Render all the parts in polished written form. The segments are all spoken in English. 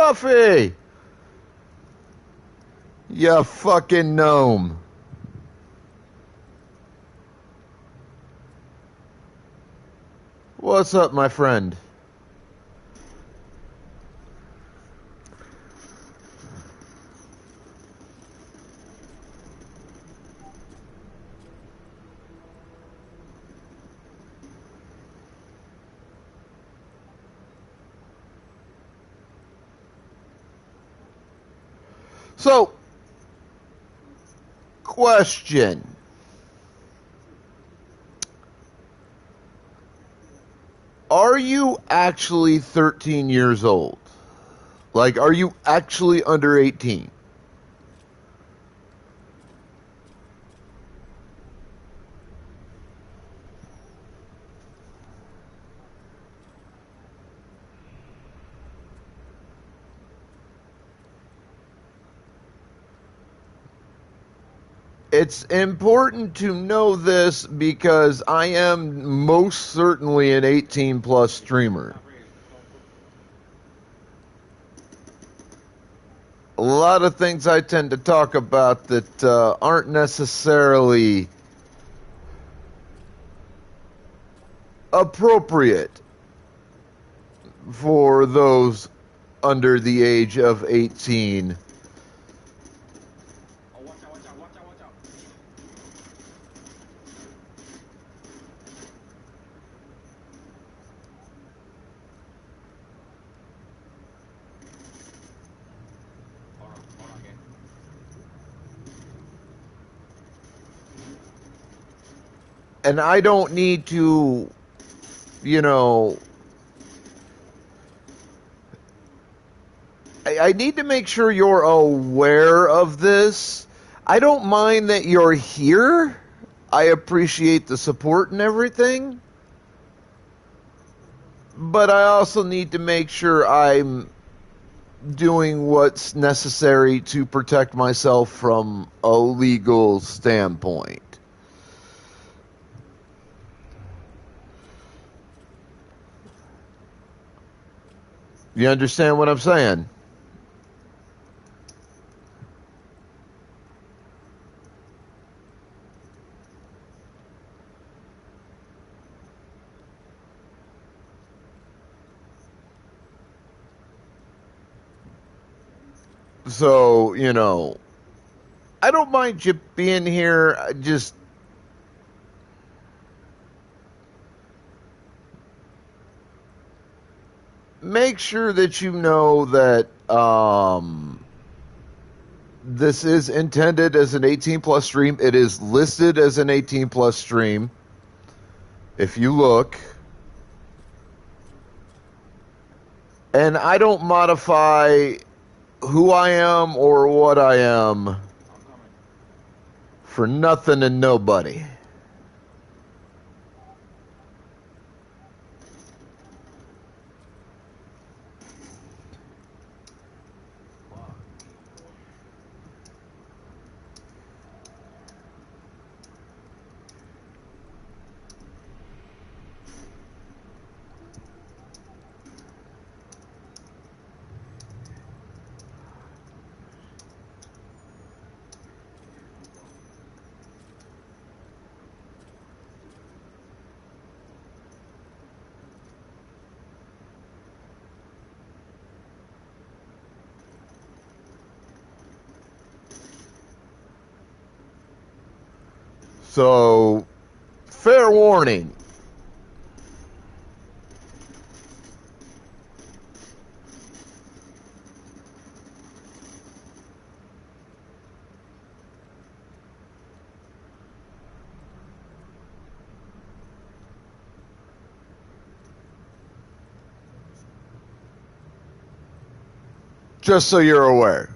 Fluffy! You fucking gnome. What's up, my friend? So, question. Are you actually 13 years old? Like, are you actually under 18? It's important to know this because I am most certainly an 18 plus streamer. A lot of things I tend to talk about that aren't necessarily appropriate for those under the age of 18. And I don't need to, you know, I need to make sure you're aware of this. I don't mind that you're here. I appreciate the support and everything. But I also need to make sure I'm doing what's necessary to protect myself from a legal standpoint. You understand what I'm saying? So, you know, I don't mind you being here. Just make sure that you know that this is intended as an 18 plus stream. It is listed as an 18 plus stream. If you look. And I don't modify who I am or what I am for nothing and nobody. So, fair warning. Just so you're aware.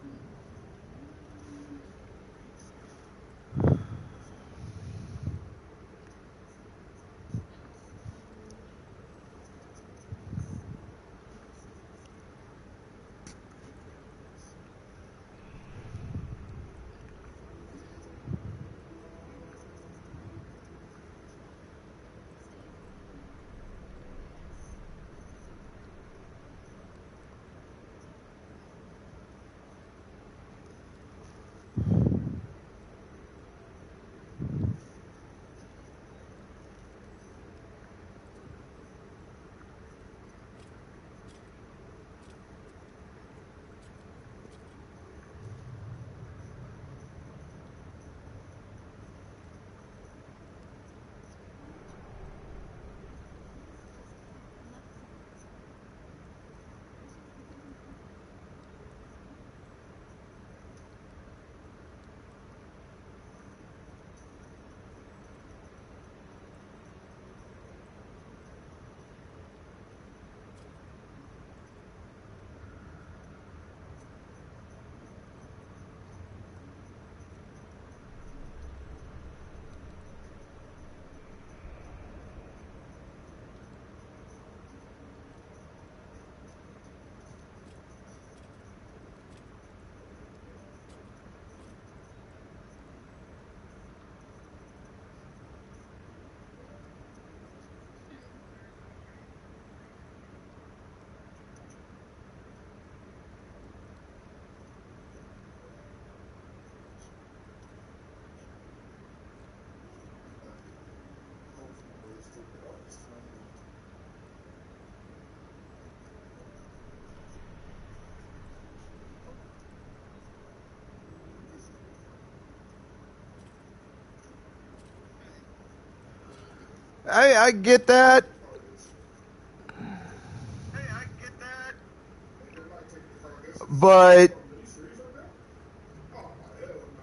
I get that, but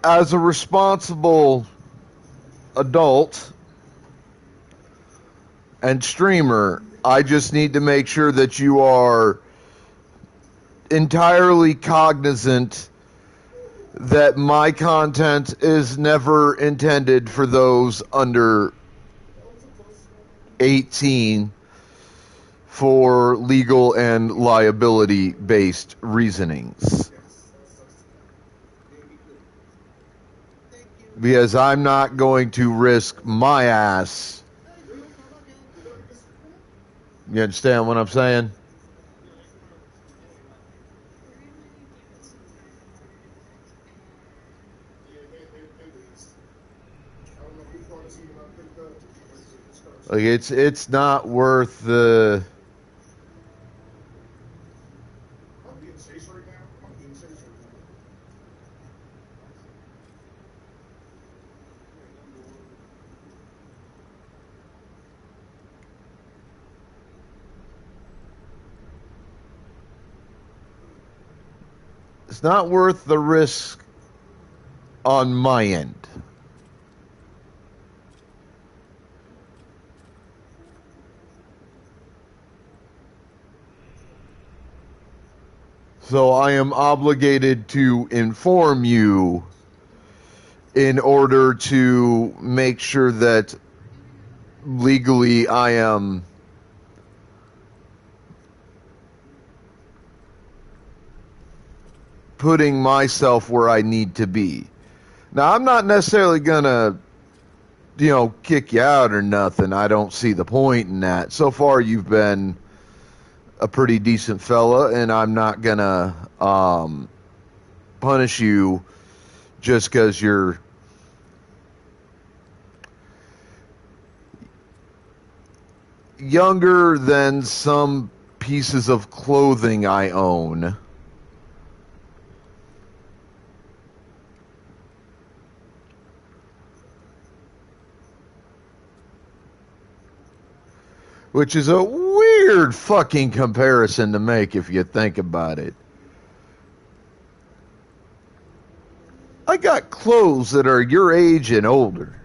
as a responsible adult and streamer, I just need to make sure that you are entirely cognizant that my content is never intended for those under 18 for legal and liability based reasonings. Because I'm not going to risk my ass. You understand what I'm saying? Like it's not worth the. It's not worth the risk on my end. So I am obligated to inform you in order to make sure that legally I am putting myself where I need to be. Now, I'm not necessarily going to, kick you out or nothing. I don't see the point in that. So far, you've been a pretty decent fella, and I'm not going to punish you just because you're younger than some pieces of clothing I own. Which is a weird fucking comparison to make if you think about it. I got clothes that are your age and older.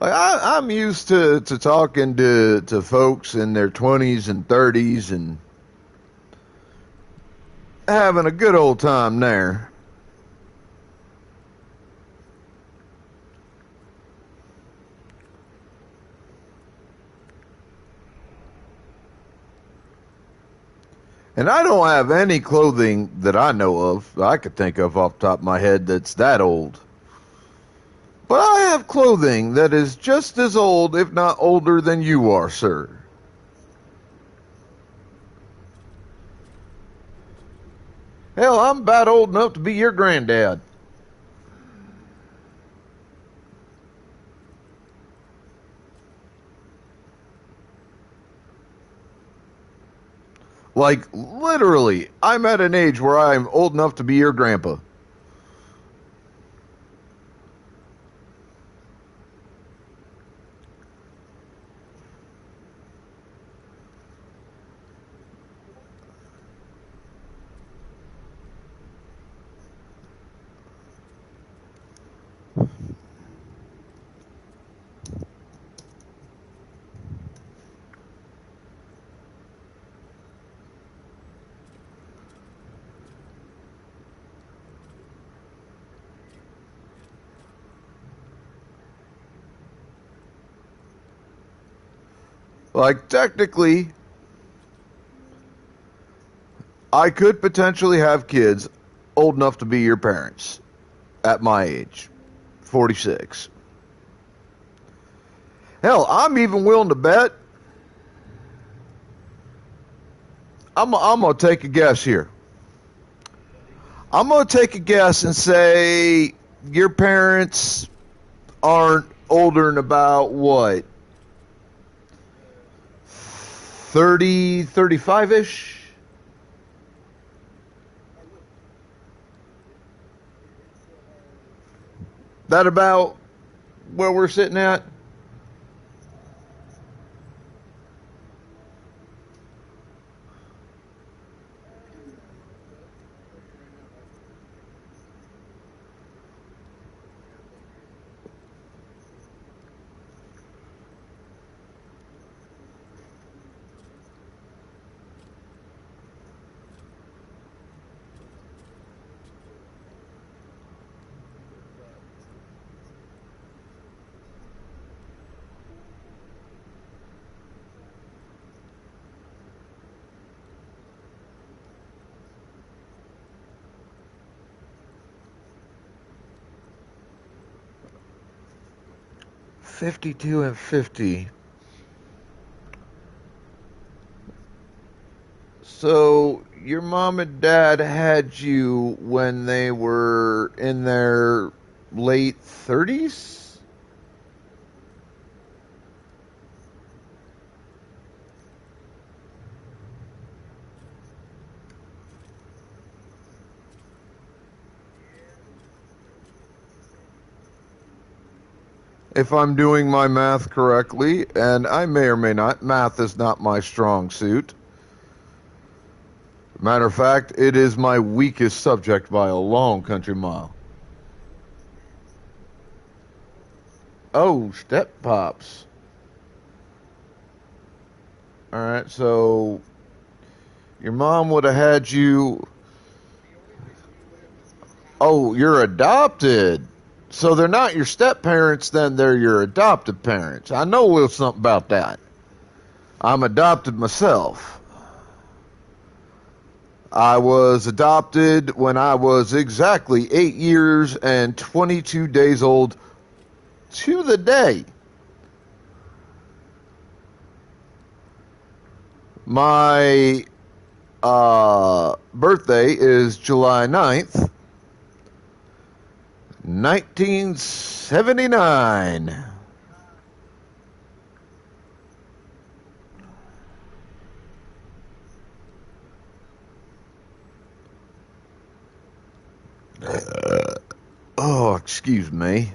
Like I'm used to talking to folks in their 20s and 30s and having a good old time there. And I don't have any clothing that I know of, I could think of off the top of my head, that's that old. But I have clothing that is just as old, if not older, than you are, sir. Hell, I'm about old enough to be your granddad. Like, literally, I'm at an age where I'm old enough to be your grandpa. Like, technically, I could potentially have kids old enough to be your parents at my age, 46. Hell, I'm even willing to bet. I'm going to take a guess here. I'm going to take a guess and say your parents aren't older than about what? 30, 35-ish? That about where we're sitting at? $52 and $50. So your mom and dad had you when they were in their late 30s? If I'm doing my math correctly, and I may or may not, math is not my strong suit. Matter of fact, it is my weakest subject by a long country mile. Oh, step pops. All right, so your mom would have had you. Oh, you're adopted. So they're not your step parents, then they're your adopted parents. I know a little something about that. I'm adopted myself. I was adopted when I was exactly 8 years and 22 days old to the day. My birthday is July 9th, 1979. Oh, excuse me.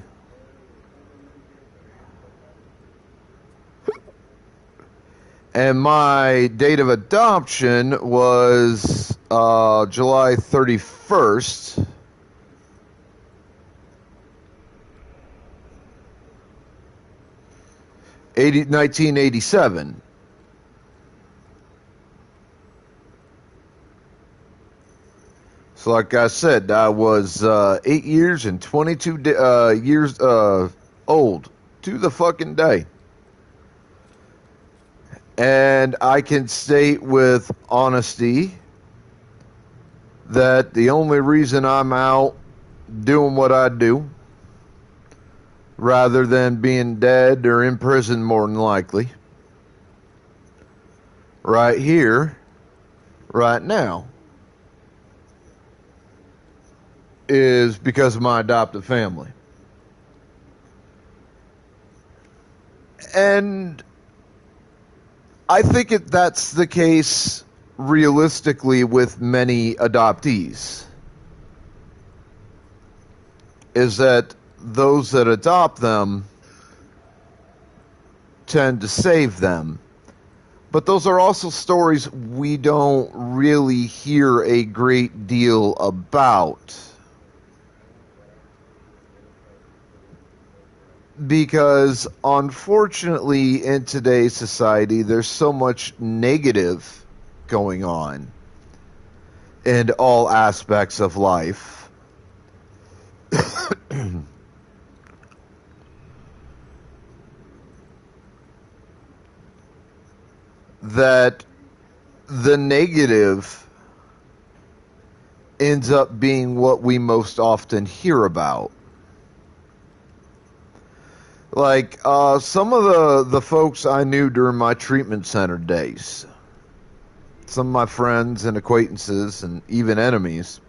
And my date of adoption was July 31st. 1987. So, like I said, I was 8 years and 22 years old to the fucking day. And I can state with honesty that the only reason I'm out doing what I do, rather than being dead or in prison more than likely, right here, right now, is because of my adoptive family. And I think that's the case realistically with many adoptees, is that those that adopt them tend to save them. But those are also stories we don't really hear a great deal about. Because unfortunately in today's society there's so much negative going on in all aspects of life that the negative ends up being what we most often hear about. Like some of the folks I knew during my treatment center days, some of my friends and acquaintances and even enemies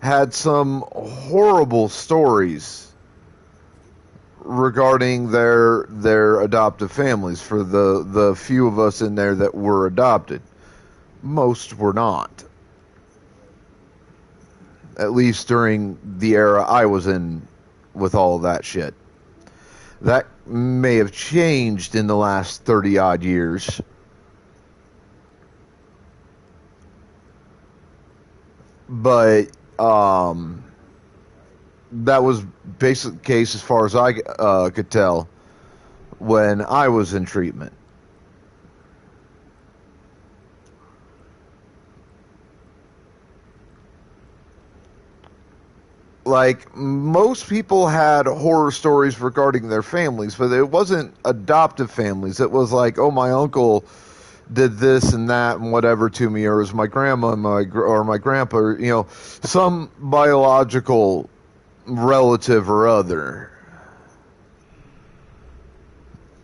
had some horrible stories regarding their adoptive families. For the few of us in there that were adopted, most were not. At least during the era I was in with all that shit. That may have changed in the last 30 odd years. But that was basic case as far as I could tell when I was in treatment. Like, most people had horror stories regarding their families, but it wasn't adoptive families. It was like, oh, my uncle did this and that and whatever to me, or it was my grandma and or my grandpa, or, some biological relative or other.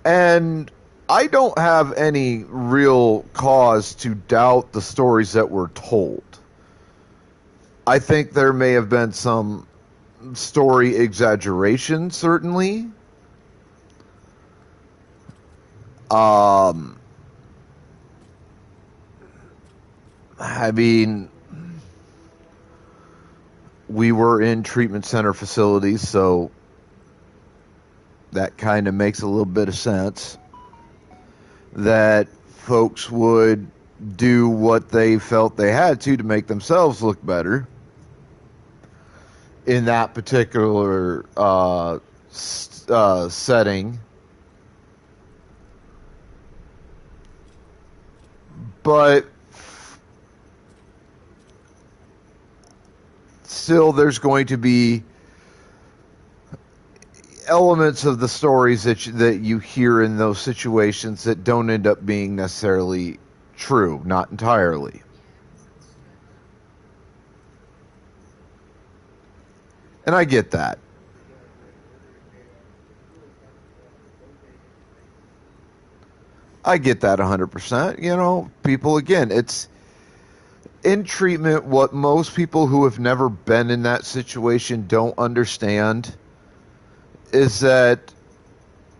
And I don't have any real cause to doubt the stories that were told. I think there may have been some story exaggeration, certainly. I mean, we were in treatment center facilities, so that kind of makes a little bit of sense that folks would do what they felt they had to make themselves look better in that particular setting. But still, there's going to be elements of the stories that you hear in those situations that don't end up being necessarily true, not entirely. And I get that. I get that 100%. People, again, it's in treatment. What most people who have never been in that situation don't understand is that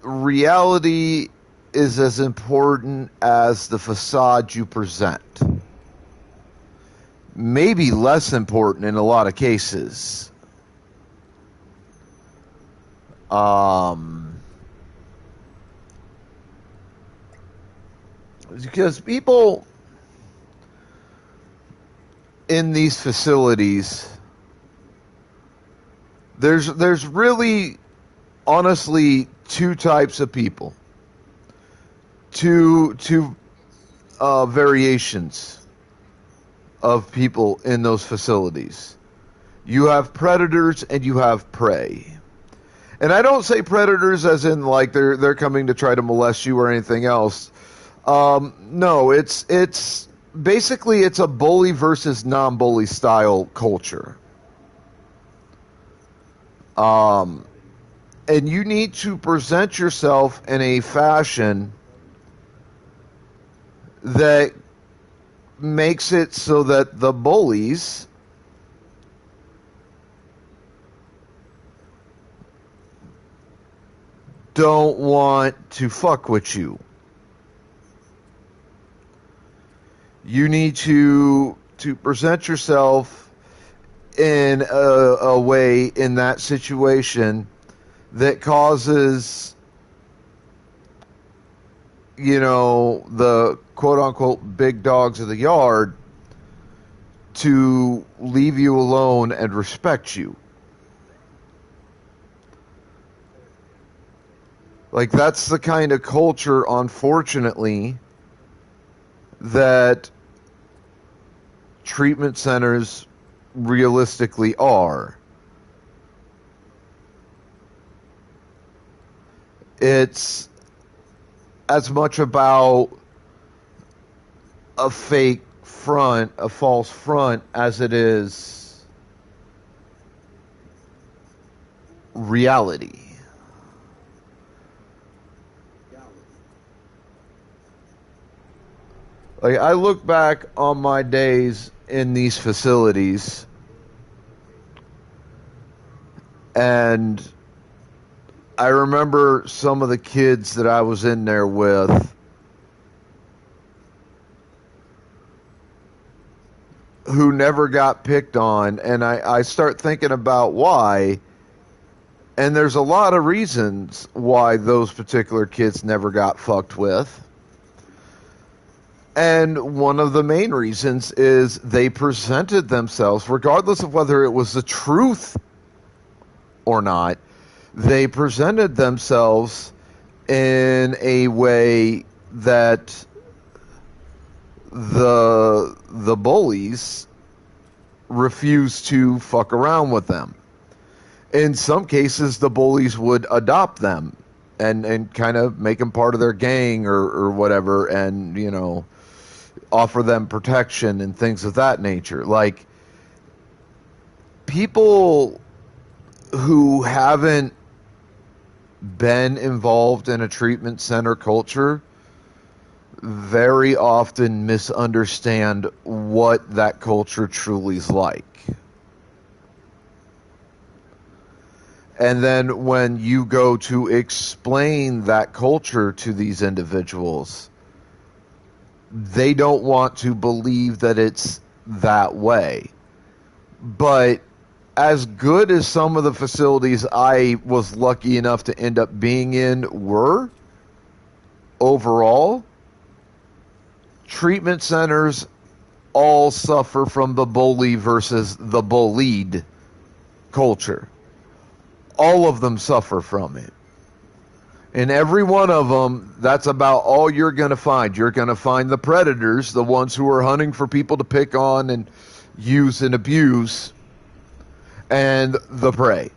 reality is as important as the facade you present. Maybe less important in a lot of cases. Because people in these facilities, there's really, honestly, two types of people, two variations of people in those facilities. You have predators and you have prey. And I don't say predators as in like they're coming to try to molest you or anything else. No, it's basically it's a bully versus non-bully style culture. And you need to present yourself in a fashion that makes it so that the bullies don't want to fuck with you. You need to present yourself in a way in that situation that causes, the quote unquote big dogs of the yard to leave you alone and respect you. Like, that's the kind of culture, unfortunately, that treatment centers realistically are. It's as much about a fake front, a false front, as it is reality. Like, I look back on my days in these facilities, and I remember some of the kids that I was in there with who never got picked on, and I start thinking about why. And there's a lot of reasons why those particular kids never got fucked with. And one of the main reasons is they presented themselves, regardless of whether it was the truth or not, they presented themselves in a way that the bullies refused to fuck around with them. In some cases, the bullies would adopt them and kind of make them part of their gang or whatever, and, you know, offer them protection and things of that nature. Like, people who haven't been involved in a treatment center culture very often misunderstand what that culture truly is like. And then when you go to explain that culture to these individuals, they don't want to believe that it's that way. But as good as some of the facilities I was lucky enough to end up being in were, overall, treatment centers all suffer from the bully versus the bullied culture. All of them suffer from it. In every one of them, that's about all you're going to find. You're going to find the predators, the ones who are hunting for people to pick on and use and abuse, and the prey.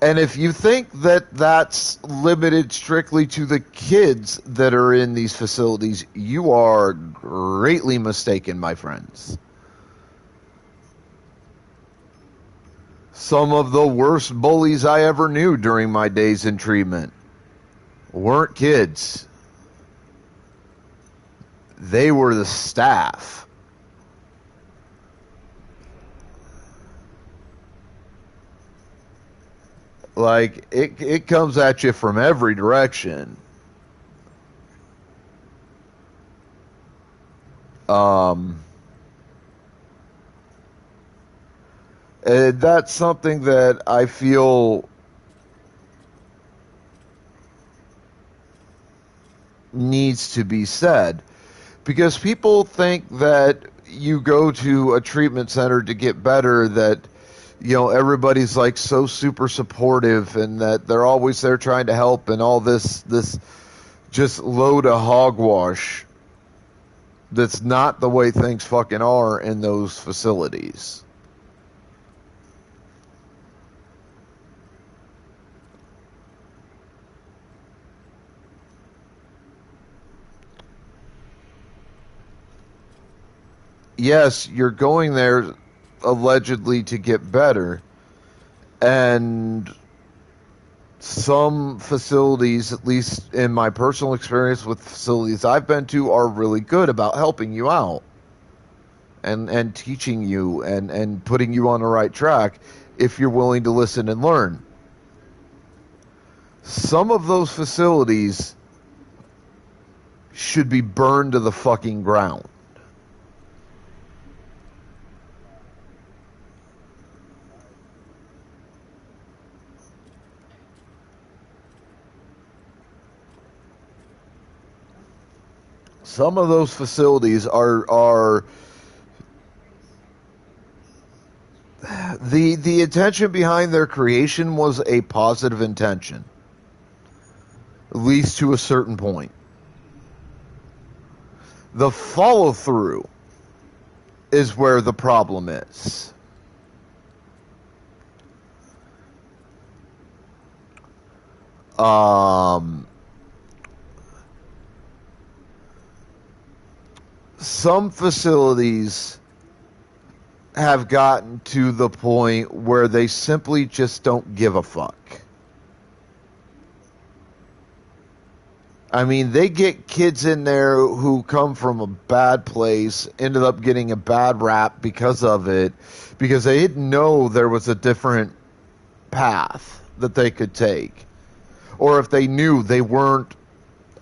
And if you think that that's limited strictly to the kids that are in these facilities, you are greatly mistaken, my friends. Some of the worst bullies I ever knew during my days in treatment weren't kids. They were the staff. Like, it comes at you from every direction. That's something that I feel needs to be said, because people think that you go to a treatment center to get better, that, you know, everybody's like so super supportive and that they're always there trying to help, and all this just load of hogwash. That's not the way things fucking are in those facilities. Yes, you're going there allegedly to get better, and some facilities, at least in my personal experience with facilities I've been to, are really good about helping you out and teaching you and putting you on the right track if you're willing to listen and learn. Some of those facilities should be burned to the fucking ground. Some of those facilities are the intention behind their creation was a positive intention, at least to a certain point. The follow through is where the problem is. Some facilities have gotten to the point where they simply just don't give a fuck. I mean, they get kids in there who come from a bad place, ended up getting a bad rap because of it, because they didn't know there was a different path that they could take. Or if they knew, they weren't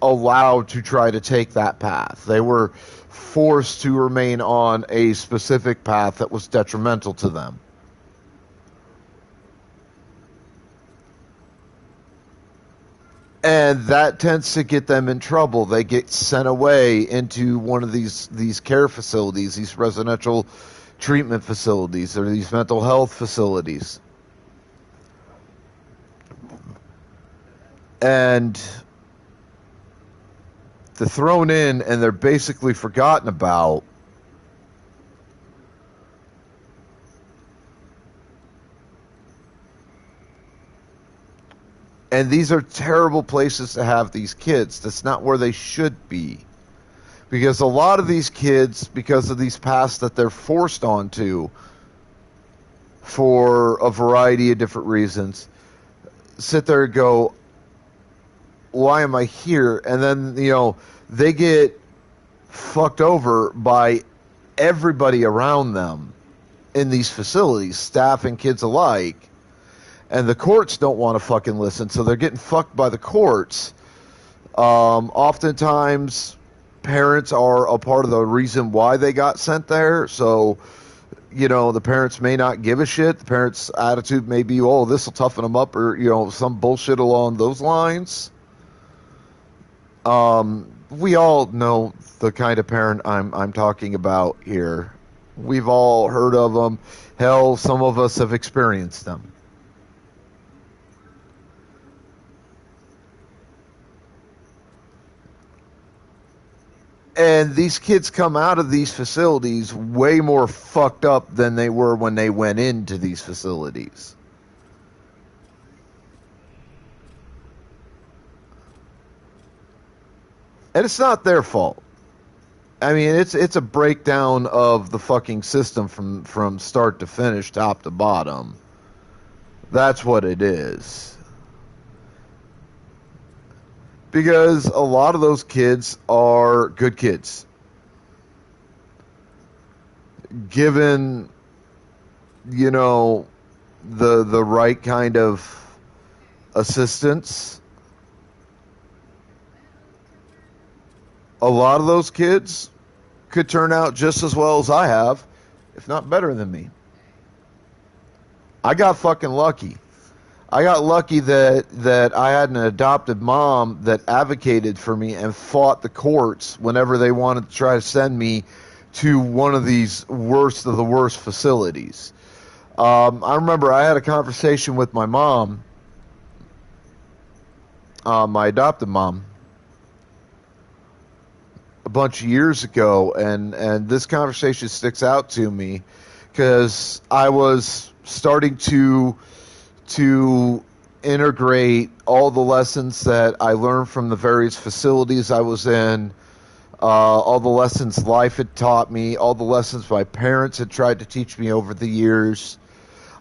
allowed to try to take that path. They were forced to remain on a specific path that was detrimental to them. And that tends to get them in trouble. They get sent away into one of these care facilities, these residential treatment facilities, or these mental health facilities. And they're thrown in and they're basically forgotten about. And these are terrible places to have these kids. That's not where they should be. Because a lot of these kids, because of these paths that they're forced onto for a variety of different reasons, sit there and go, why am I here? And then, they get fucked over by everybody around them in these facilities, staff and kids alike. And the courts don't want to fucking listen, so they're getting fucked by the courts. Oftentimes, parents are a part of the reason why they got sent there. So, the parents may not give a shit. The parents' attitude may be, oh, this will toughen them up, or, some bullshit along those lines. We all know the kind of parent I'm talking about here. We've all heard of them. Hell, some of us have experienced them. And these kids come out of these facilities way more fucked up than they were when they went into these facilities. And it's not their fault. I mean, it's a breakdown of the fucking system from start to finish, top to bottom. That's what it is. Because a lot of those kids are good kids. Given, the right kind of assistance, a lot of those kids could turn out just as well as I have, if not better than me. I got fucking lucky. I got lucky that I had an adopted mom that advocated for me and fought the courts whenever they wanted to try to send me to one of these worst of the worst facilities. I remember I had a conversation with my mom, my adopted mom, a bunch of years ago, and this conversation sticks out to me because I was starting to integrate all the lessons that I learned from the various facilities I was in, all the lessons life had taught me, all the lessons my parents had tried to teach me over the years.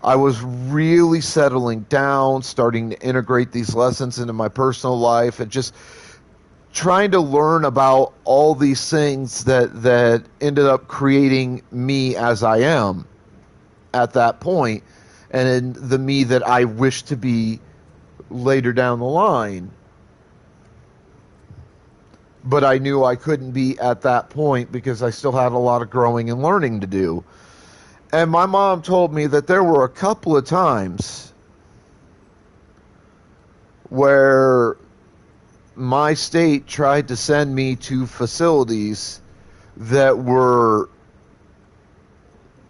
I was really settling down, starting to integrate these lessons into my personal life, and just trying to learn about all these things that ended up creating me as I am at that point, and in the me that I wish to be later down the line. But I knew I couldn't be at that point because I still had a lot of growing and learning to do. And my mom told me that there were a couple of times where my state tried to send me to facilities that were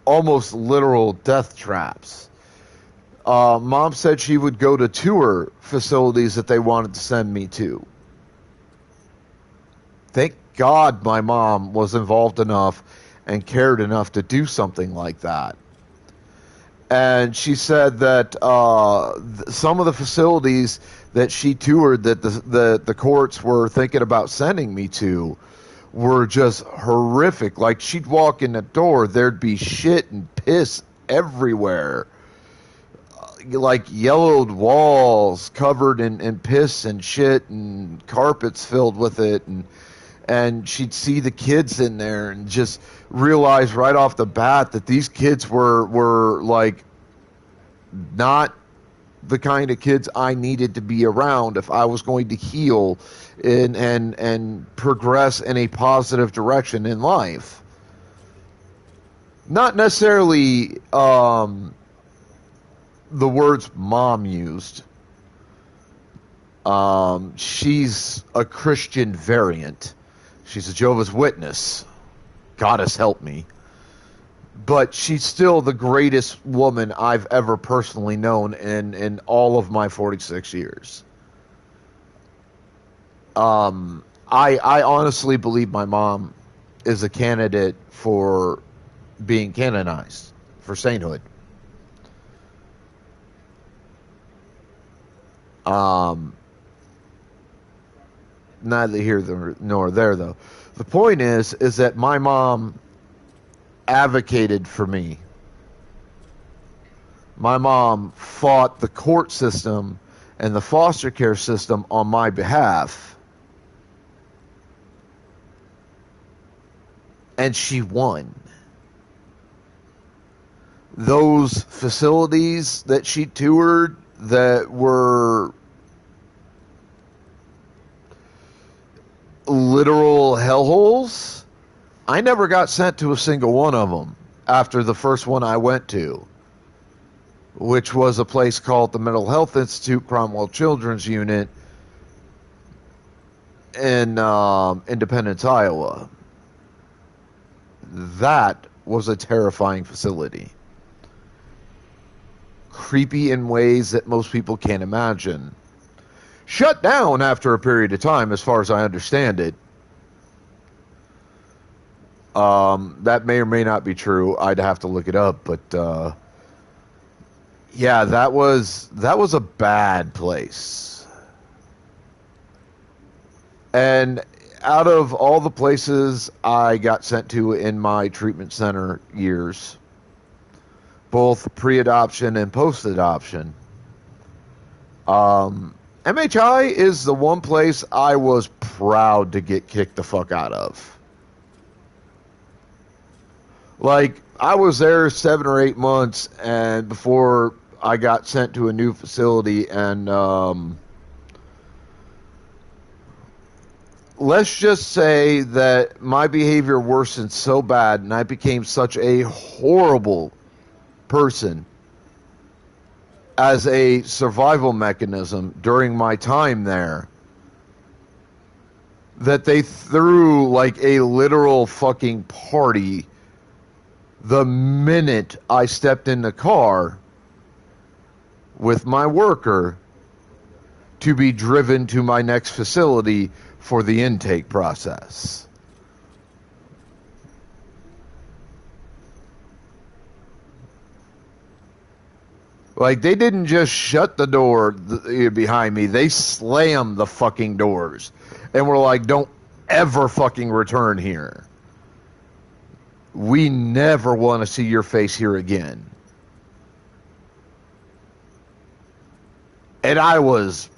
almost literal death traps. Mom said she would go to tour facilities that they wanted to send me to. Thank God my mom was involved enough and cared enough to do something like that. And she said that some of the facilities that she toured that the courts were thinking about sending me to were just horrific. Like, she'd walk in the door, there'd be shit and piss everywhere. like yellowed walls covered in piss and shit and carpets filled with it, and she'd see the kids in there and just realize right off the bat that these kids were like not the kind of kids I needed to be around if I was going to heal and progress in a positive direction in life. Not necessarily the words mom used. She's a Christian variant. She's a Jehovah's Witness. Goddess help me. But she's still the greatest woman I've ever personally known in all of my 46 years. I honestly believe my mom is a candidate for being canonized for sainthood. Neither here nor there, though. The point is that my mom advocated for me. My mom fought the court system and the foster care system on my behalf. And she won. Those facilities that she toured that were literal hellholes, I never got sent to a single one of them after the first one I went to, which was a place called the Mental Health Institute Cromwell Children's Unit in Independence, Iowa. That was a terrifying facility. Creepy in ways that most people can't imagine. Shut down after a period of time, as far as I understand it. That may or may not be true. I'd have to look it up, but yeah, that was a bad place. And out of all the places I got sent to in my treatment center years, both pre-adoption and post-adoption, MHI is the one place I was proud to get kicked the fuck out of. Like, I was there 7 or 8 months and before I got sent to a new facility, and let's just say that my behavior worsened so bad and I became such a horrible person as a survival mechanism during my time there that they threw like a literal fucking party the minute I stepped in the car with my worker to be driven to my next facility for the intake process. Like, they didn't just shut the door behind me. They slammed the fucking doors. And were like, don't ever fucking return here. We never want to see your face here again. And I was,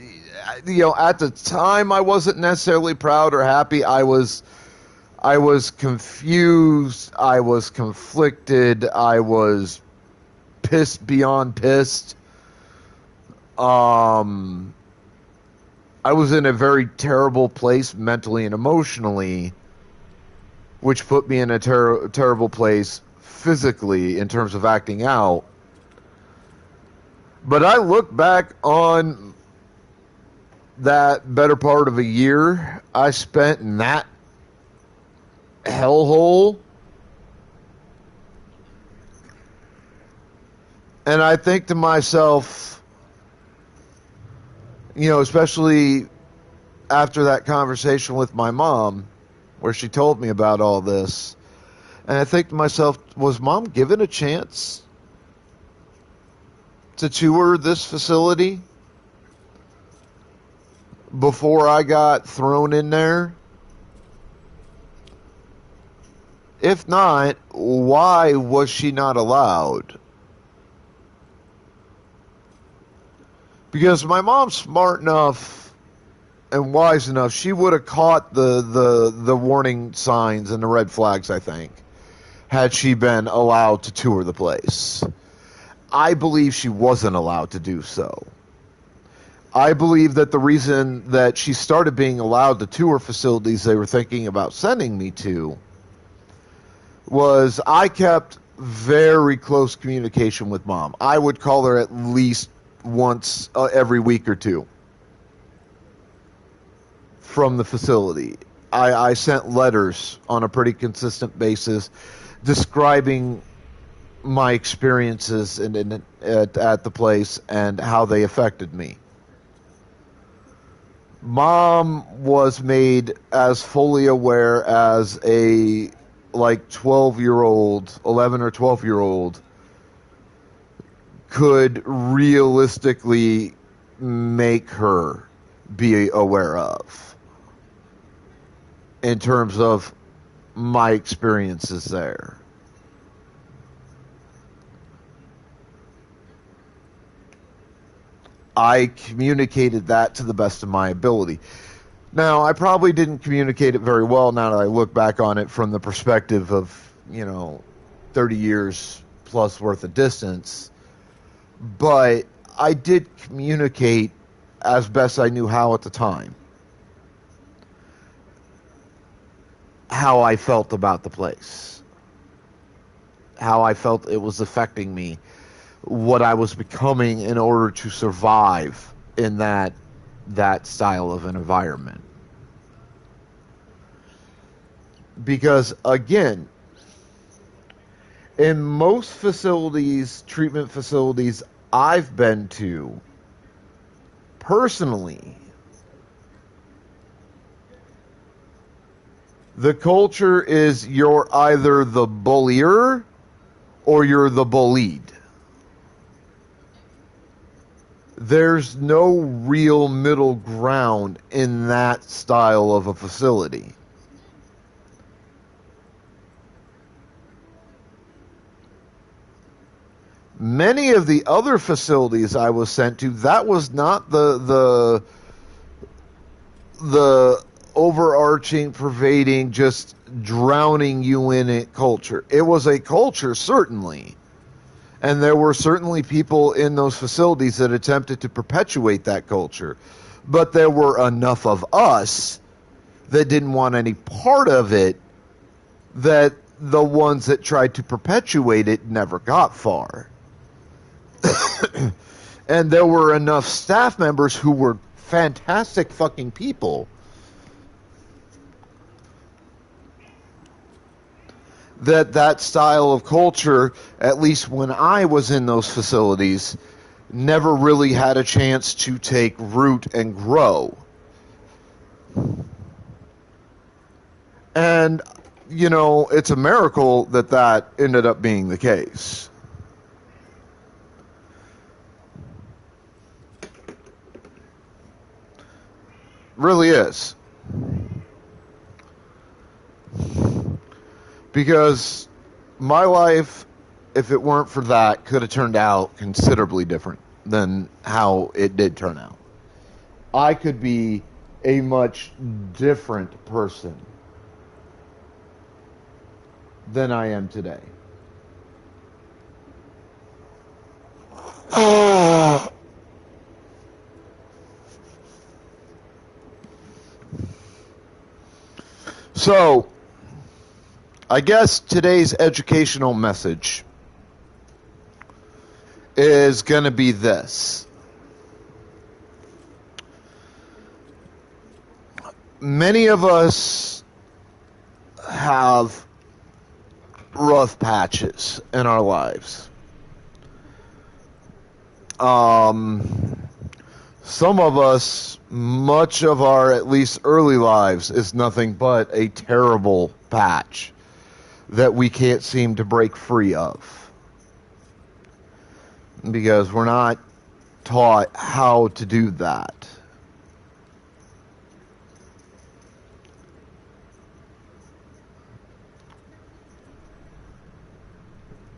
at the time I wasn't necessarily proud or happy. I was confused. I was conflicted. I was pissed beyond pissed. I was in a very terrible place mentally and emotionally, which put me in a terrible place physically in terms of acting out. But I look back on that better part of a year I spent in that hellhole, and I think to myself, especially after that conversation with my mom, where she told me about all this, and I think to myself, was Mom given a chance to tour this facility before I got thrown in there? If not, why was she not allowed? Because my mom's smart enough and wise enough, she would have caught the warning signs and the red flags, I think, had she been allowed to tour the place. I believe she wasn't allowed to do so. I believe that the reason that she started being allowed to tour facilities they were thinking about sending me to was I kept very close communication with Mom. I would call her at least once every week or two from the facility. I sent letters on a pretty consistent basis describing my experiences at the place and how they affected me. Mom was made as fully aware as a 12-year-old, 11 or 12-year-old could realistically make her be aware of in terms of my experiences there. I communicated that to the best of my ability. Now, I probably didn't communicate it very well now that I look back on it from the perspective of, 30 years plus worth of distance. But I did communicate as best I knew how at the time. How I felt about the place. How I felt it was affecting me. What I was becoming in order to survive in that style of an environment. Because again, in most facilities, treatment facilities I've been to, personally, the culture is you're either the bullier or you're the bullied. There's no real middle ground in that style of a facility. Many of the other facilities I was sent to, that was not the overarching, pervading, just drowning you in it culture. It was a culture, certainly. And there were certainly people in those facilities that attempted to perpetuate that culture. But there were enough of us that didn't want any part of it that the ones that tried to perpetuate it never got far. And there were enough staff members who were fantastic fucking people that style of culture, at least when I was in those facilities, never really had a chance to take root and grow. And, it's a miracle that ended up being the case. Really is. Because my life, if it weren't for that, could have turned out considerably different than how it did turn out. I could be a much different person than I am today. So, I guess today's educational message is going to be this. Many of us have rough patches in our lives. Some of us, much of our at least early lives is nothing but a terrible patch that we can't seem to break free of. Because we're not taught how to do that.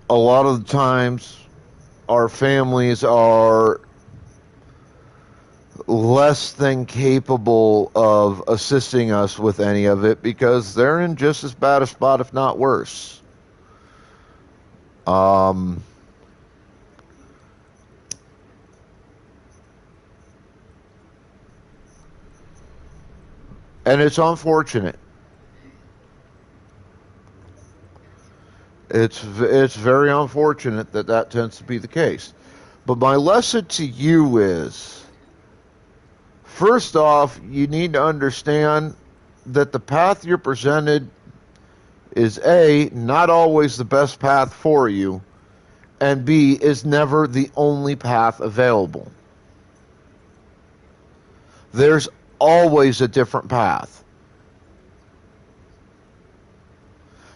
A lot of the times, our families are less than capable of assisting us with any of it because they're in just as bad a spot, if not worse. Um, and it's unfortunate. It's very unfortunate that that tends to be the case. But my lesson to you is, first off, you need to understand that the path you're presented is A, not always the best path for you, and B, is never the only path available. There's always a different path.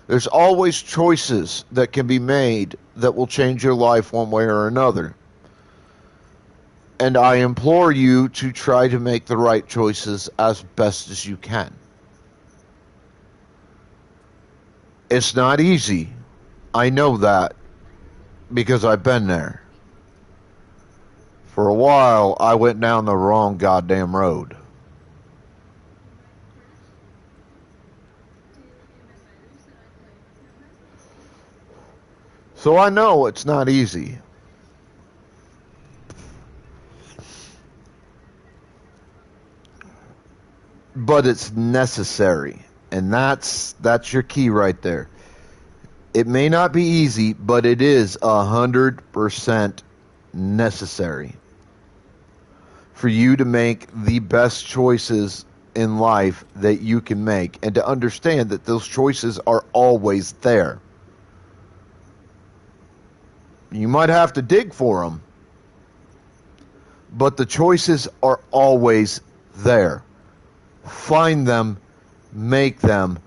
There's always choices that can be made that will change your life one way or another. And I implore you to try to make the right choices as best as you can. It's not easy. I know that because I've been there. For a while, I went down the wrong goddamn road. So I know it's not easy. But it's necessary. And that's your key right there. It may not be easy, but it is 100% necessary for you to make the best choices in life that you can make, and to understand that those choices are always there. You might have to dig for them, but the choices are always there. Find them, make them,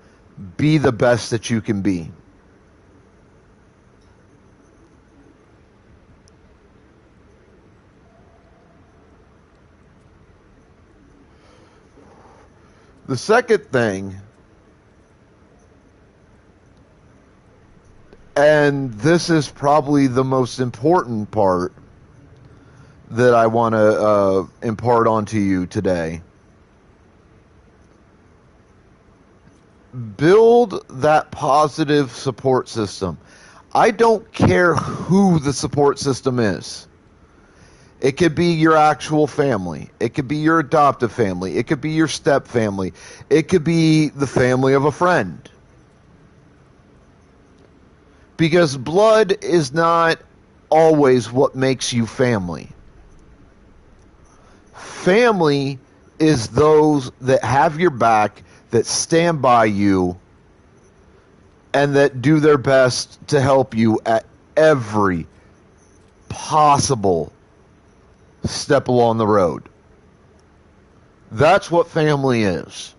be the best that you can be. The second thing, and this is probably the most important part that I want to impart onto you today. Build that positive support system. I don't care who the support system is. It could be your actual family. It could be your adoptive family. It could be your step family. It could be the family of a friend. Because blood is not always what makes you family. Family is those that have your back, that stand by you, and that do their best to help you at every possible step along the road. That's what family is.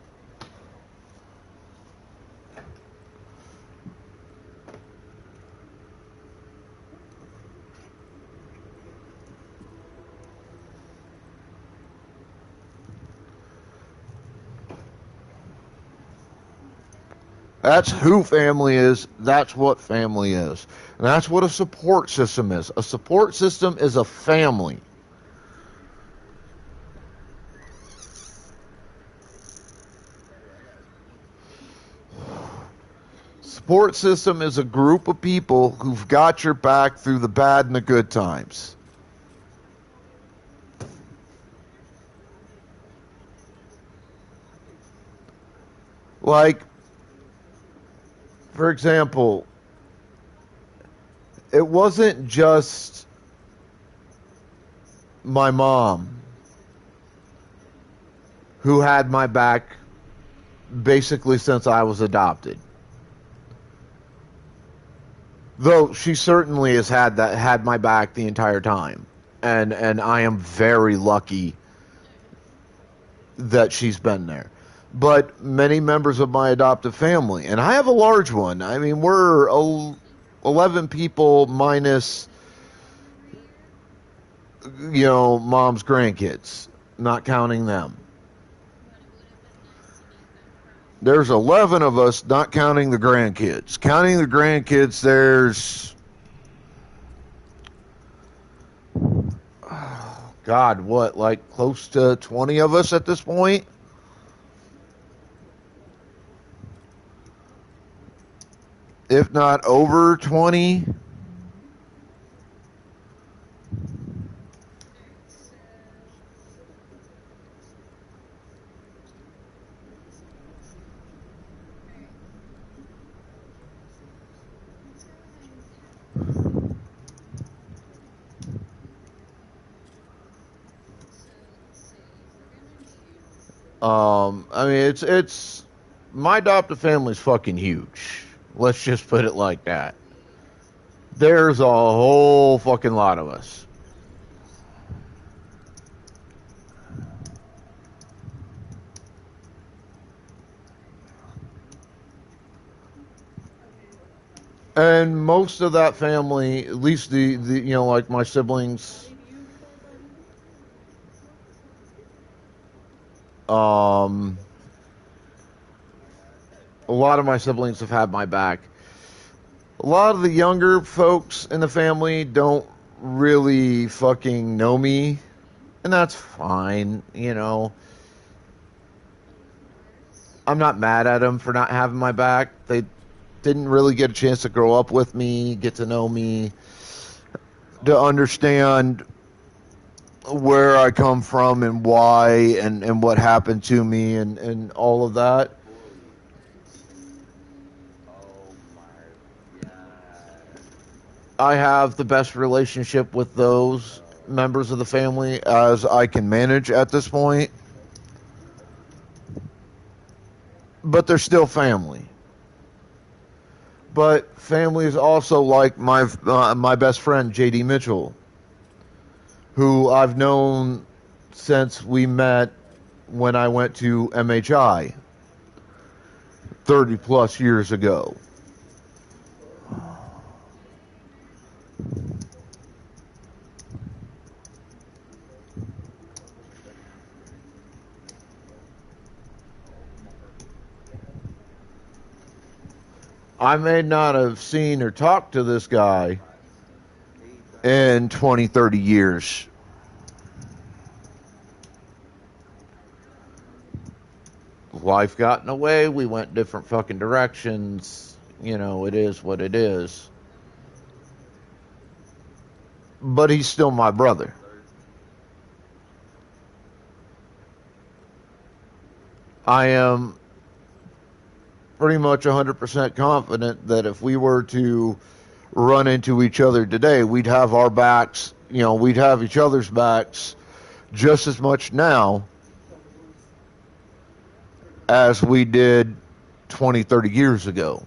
That's who family is. That's what family is. And that's what a support system is. A support system is a family. Support system is a group of people who've got your back through the bad and the good times. Like, for example, it wasn't just my mom who had my back basically since I was adopted. Though she certainly has had my back the entire time. And I am very lucky that she's been there. But many members of my adoptive family, and I have a large one. I mean, we're 11 people minus, mom's grandkids, not counting them. There's 11 of us, not counting the grandkids. Counting the grandkids, there's God, what, like close to 20 of us at this point? If not over 20. I mean, it's my adoptive family's fucking huge. Let's just put it like that. There's a whole fucking lot of us. And most of that family, at least the like my siblings, um, a lot of my siblings have had my back. A lot of the younger folks in the family don't really fucking know me, and that's fine. I'm not mad at them for not having my back. They didn't really get a chance to grow up with me, get to know me, to understand where I come from and why and what happened to me and all of that. I have the best relationship with those members of the family as I can manage at this point, but they're still family. But family is also like my best friend JD Mitchell, who I've known since we met when I went to MHI 30 plus years ago. I may not have seen or talked to this guy in 20, 30 years. Life got in the way. We went different fucking directions. It is what it is. But he's still my brother. I am pretty much 100% confident that if we were to run into each other today, we'd have our backs, we'd have each other's backs just as much now as we did 20, 30 years ago.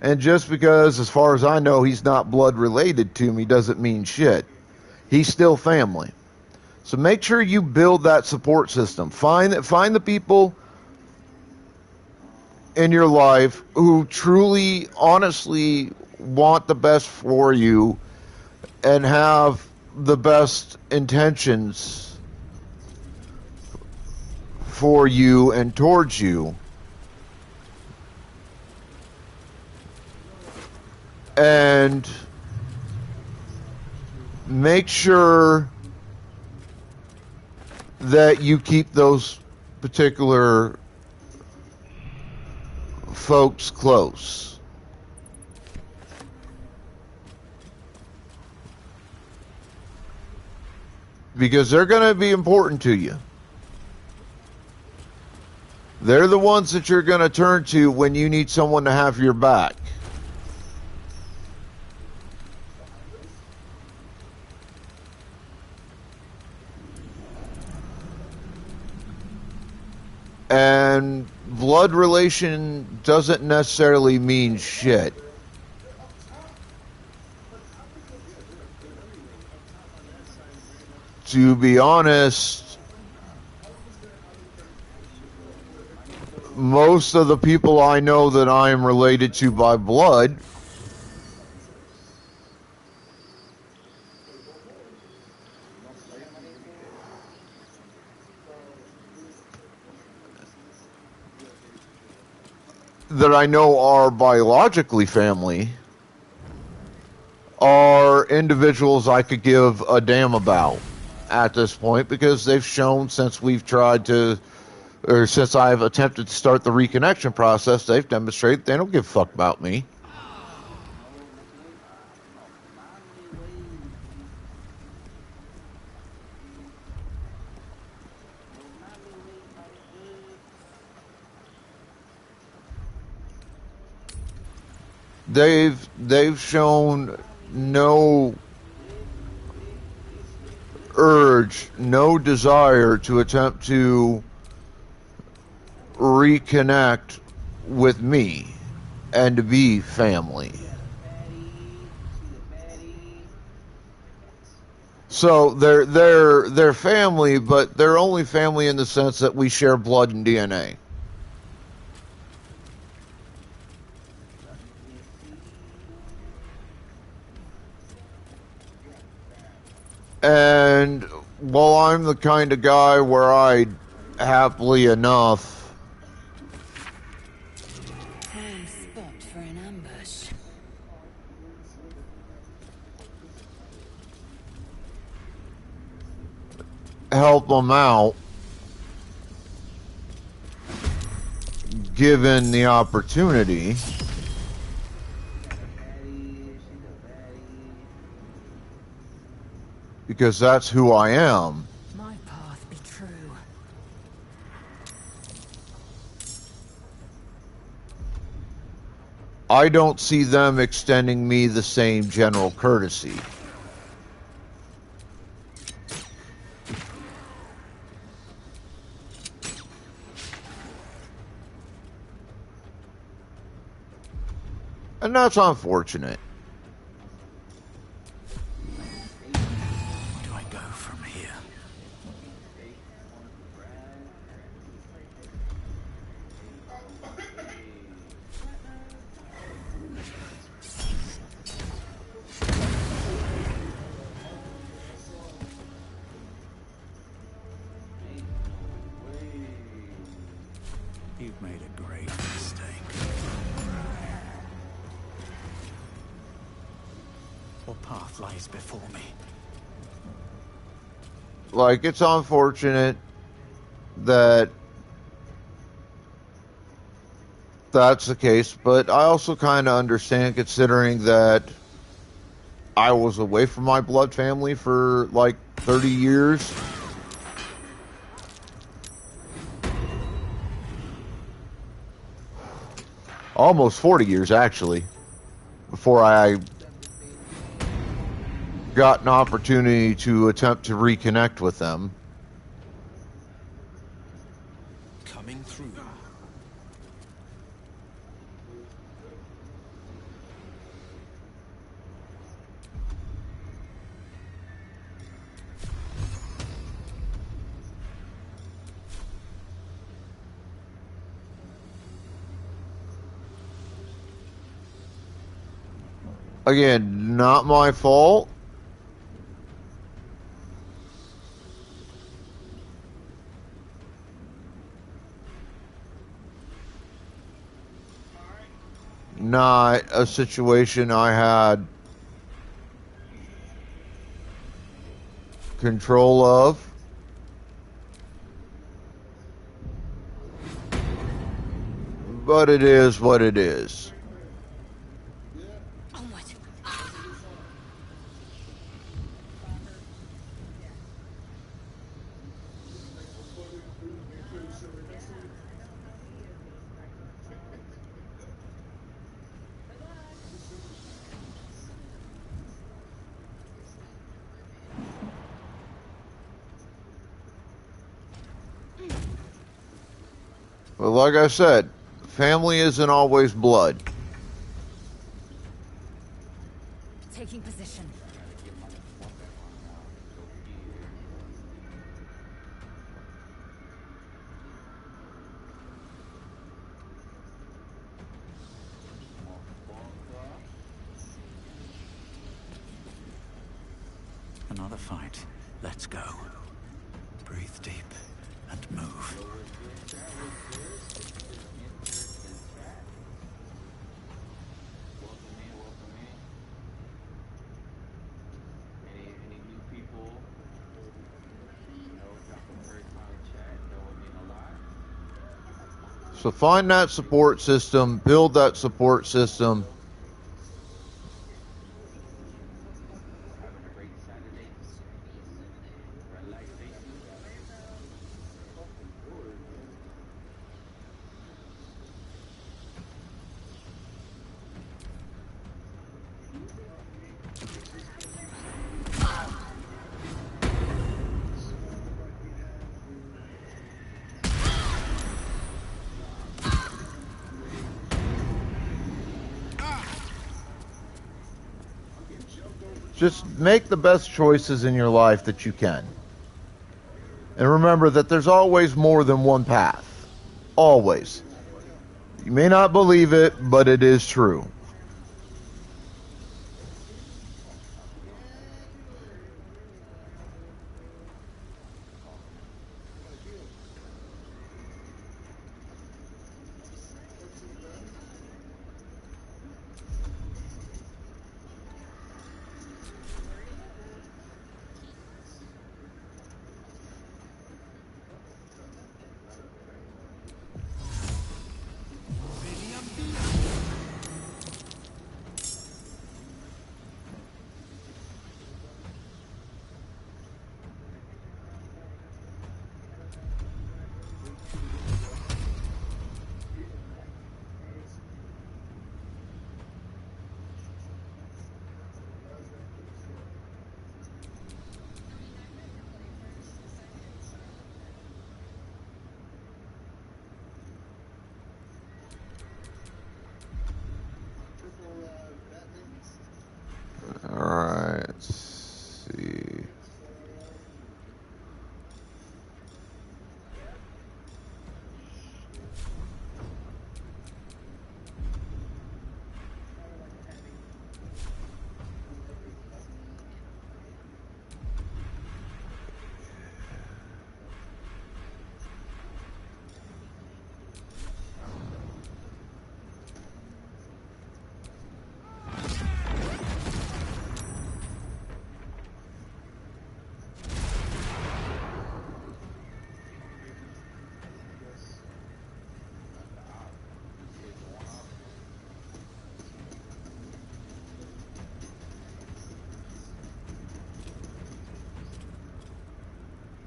And just because, as far as I know, he's not blood related to me doesn't mean shit. He's still family. So make sure you build that support system. Find the people in your life who truly, honestly want the best for you and have the best intentions for you and towards you. And make sure that you keep those particular folks close. Because they're going to be important to you. They're the ones that you're going to turn to when you need someone to have your back. And blood relation doesn't necessarily mean shit. To be honest, most of the people I know that I am related to by blood that I know are biologically family are individuals I could give a damn about at this point, because they've shown since we've tried to, or since I've attempted to start the reconnection process, they've demonstrated they don't give a fuck about me. They've shown no urge, no desire to attempt to reconnect with me and to be family. So they're family, but they're only family in the sense that we share blood and DNA. And while I'm the kind of guy where I'd happily enough Prime spot for an ambush. help them out given the opportunity, because that's who I am. My path be true. I don't see them extending me the same general courtesy. And that's unfortunate. Where do I go from here? You've made a great mistake. What path lies before me? Like, it's unfortunate that that's the case, but I also kind of understand, considering that I was away from my blood family for like 30 years. Almost 40 years, actually, before I got an opportunity to attempt to reconnect with them. Coming through. Again, not my fault. Not a situation I had control of. But it is what it is. Onward. But like I said, family isn't always blood. Taking position. Another fight. Let's go. Breathe deep and move. So find that support system, build that support system. Just make the best choices in your life that you can. And remember that there's always more than one path. Always. You may not believe it, but it is true. Alright, let's see.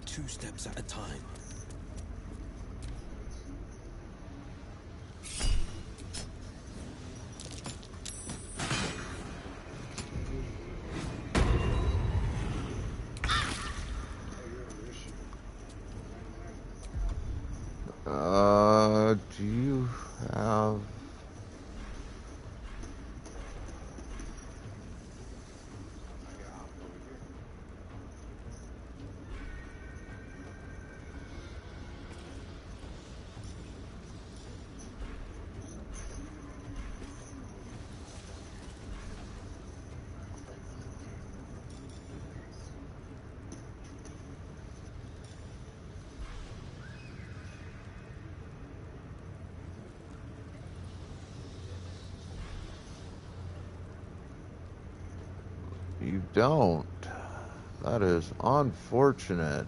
Two steps at a time. Do you have... You don't. That is unfortunate.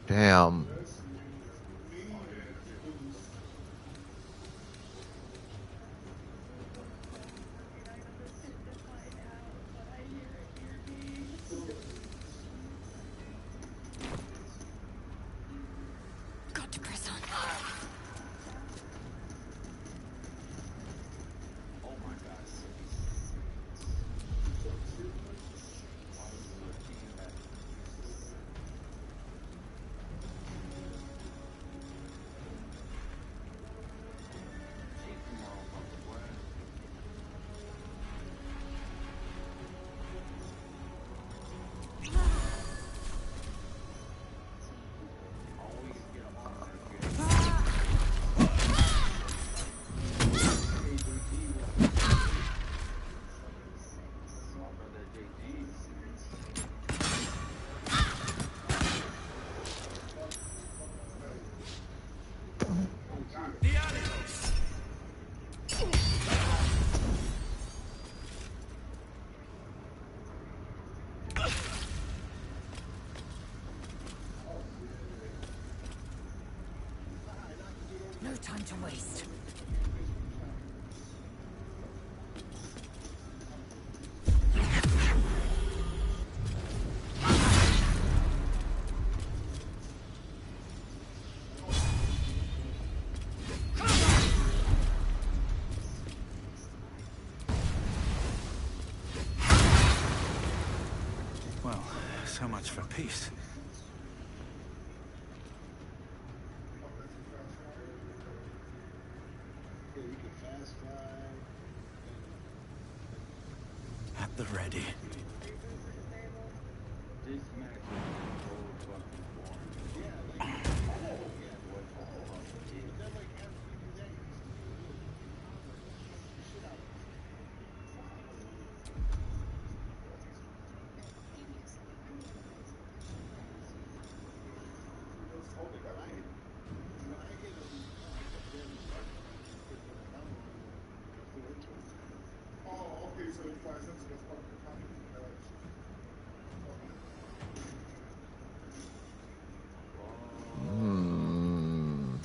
Damn. Got to press on. time to waste. Well, so much for peace. At the ready. Hmm.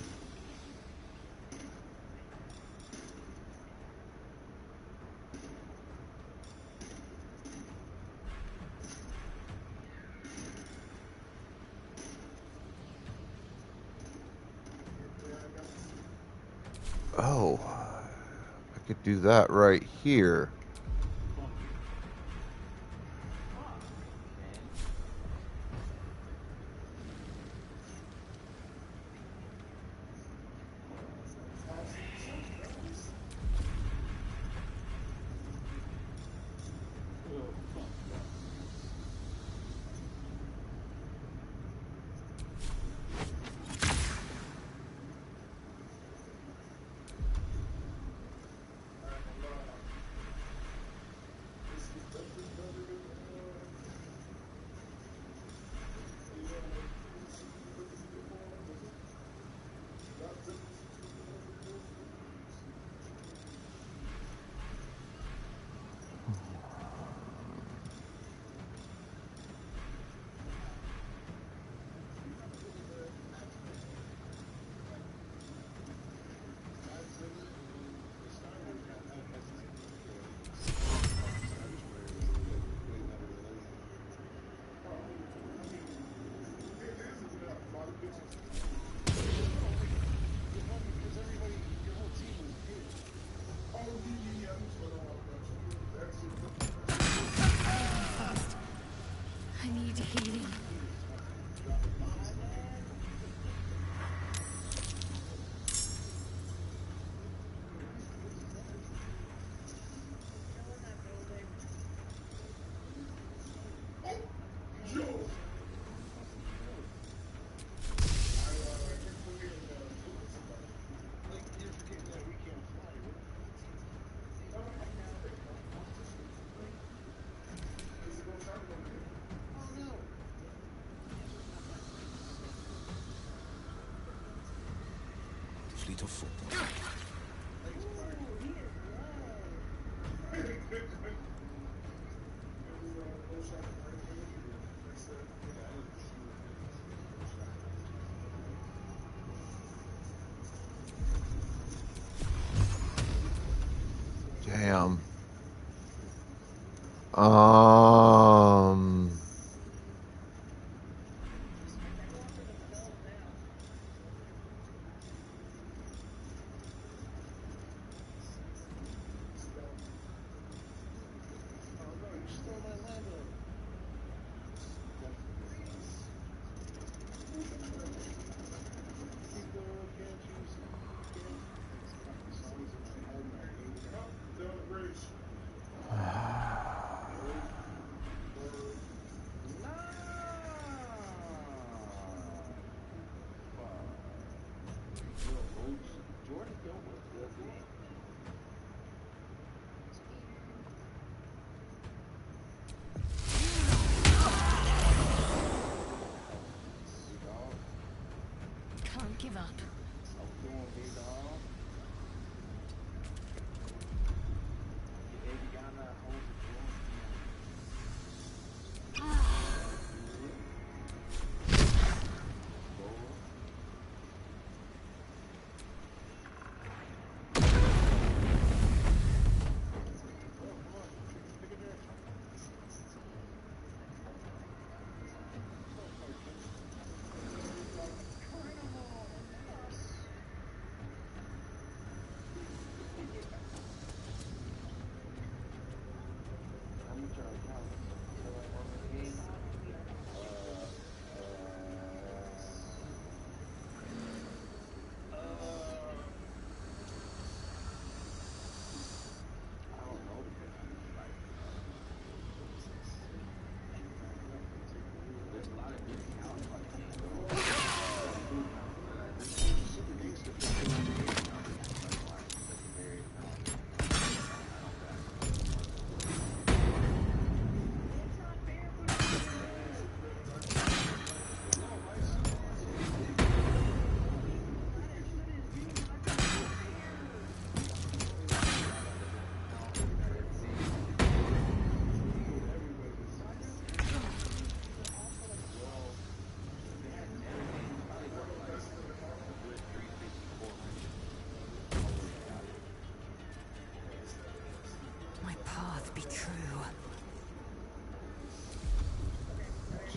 Oh, I could do that right here. I need healing. Fleet of foot. Damn. Um.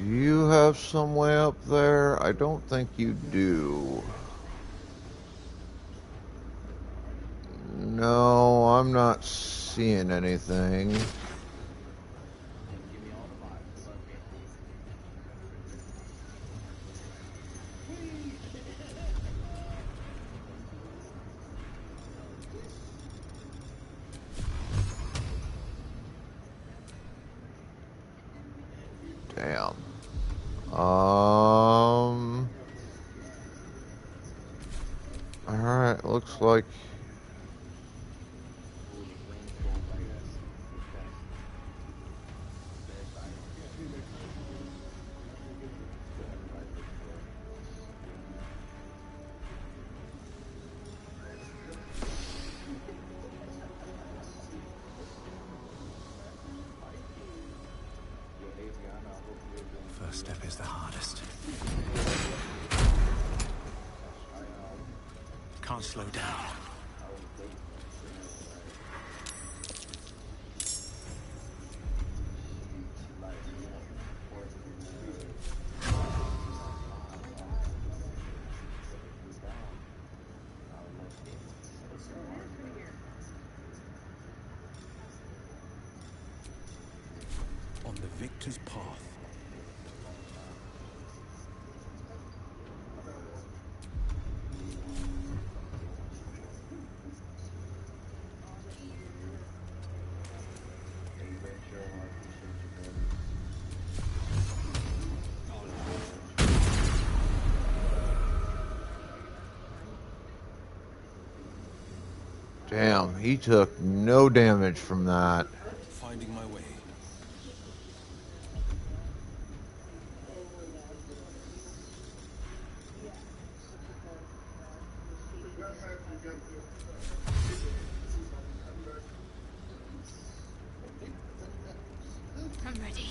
Do you have some way up there? I don't think you do. No, I'm not seeing anything. Damn. Alright, looks like... First step is the hardest. Can't slow down. On the victor's path. Damn, he took no damage from that. Finding my way. I'm ready.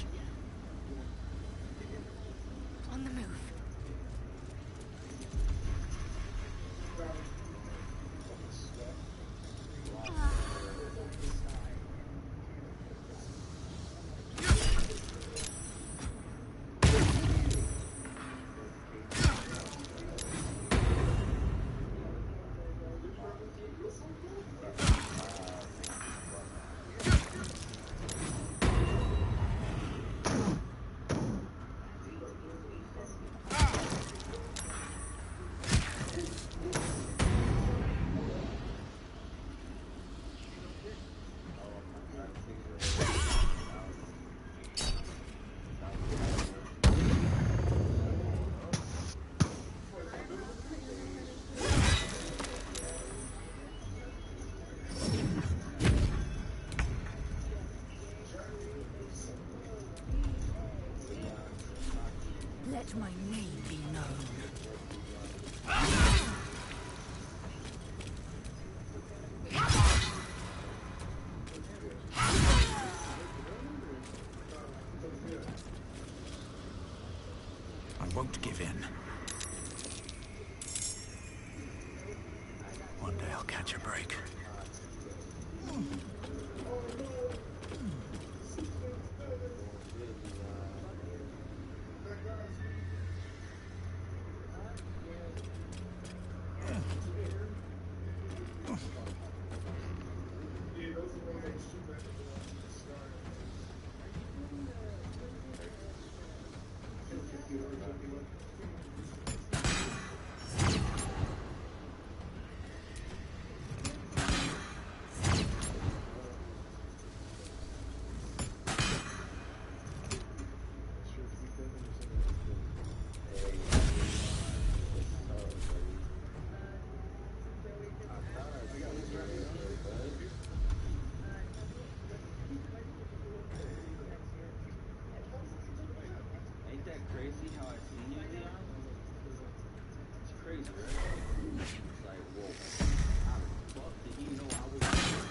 On the move. Let my name be known. I won't give in. One day I'll catch a break. Ain't that crazy how I seen you, Leon? It's crazy, right? It's like, whoa. How the fuck did he know I was here?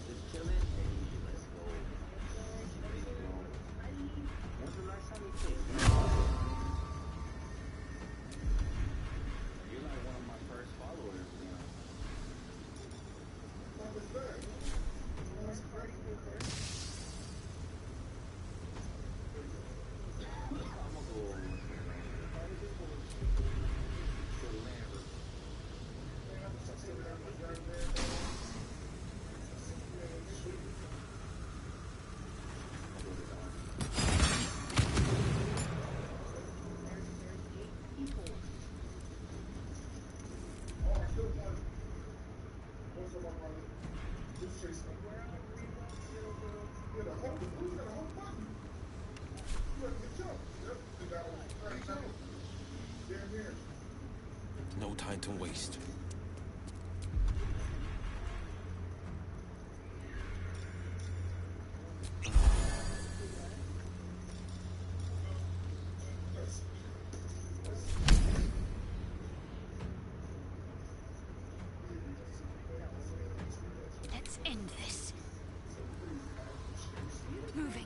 Just chilling? Hey, let's go. When's the last time you played? time to waste. Let's end this. Moving.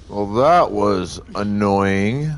Well, that was annoying.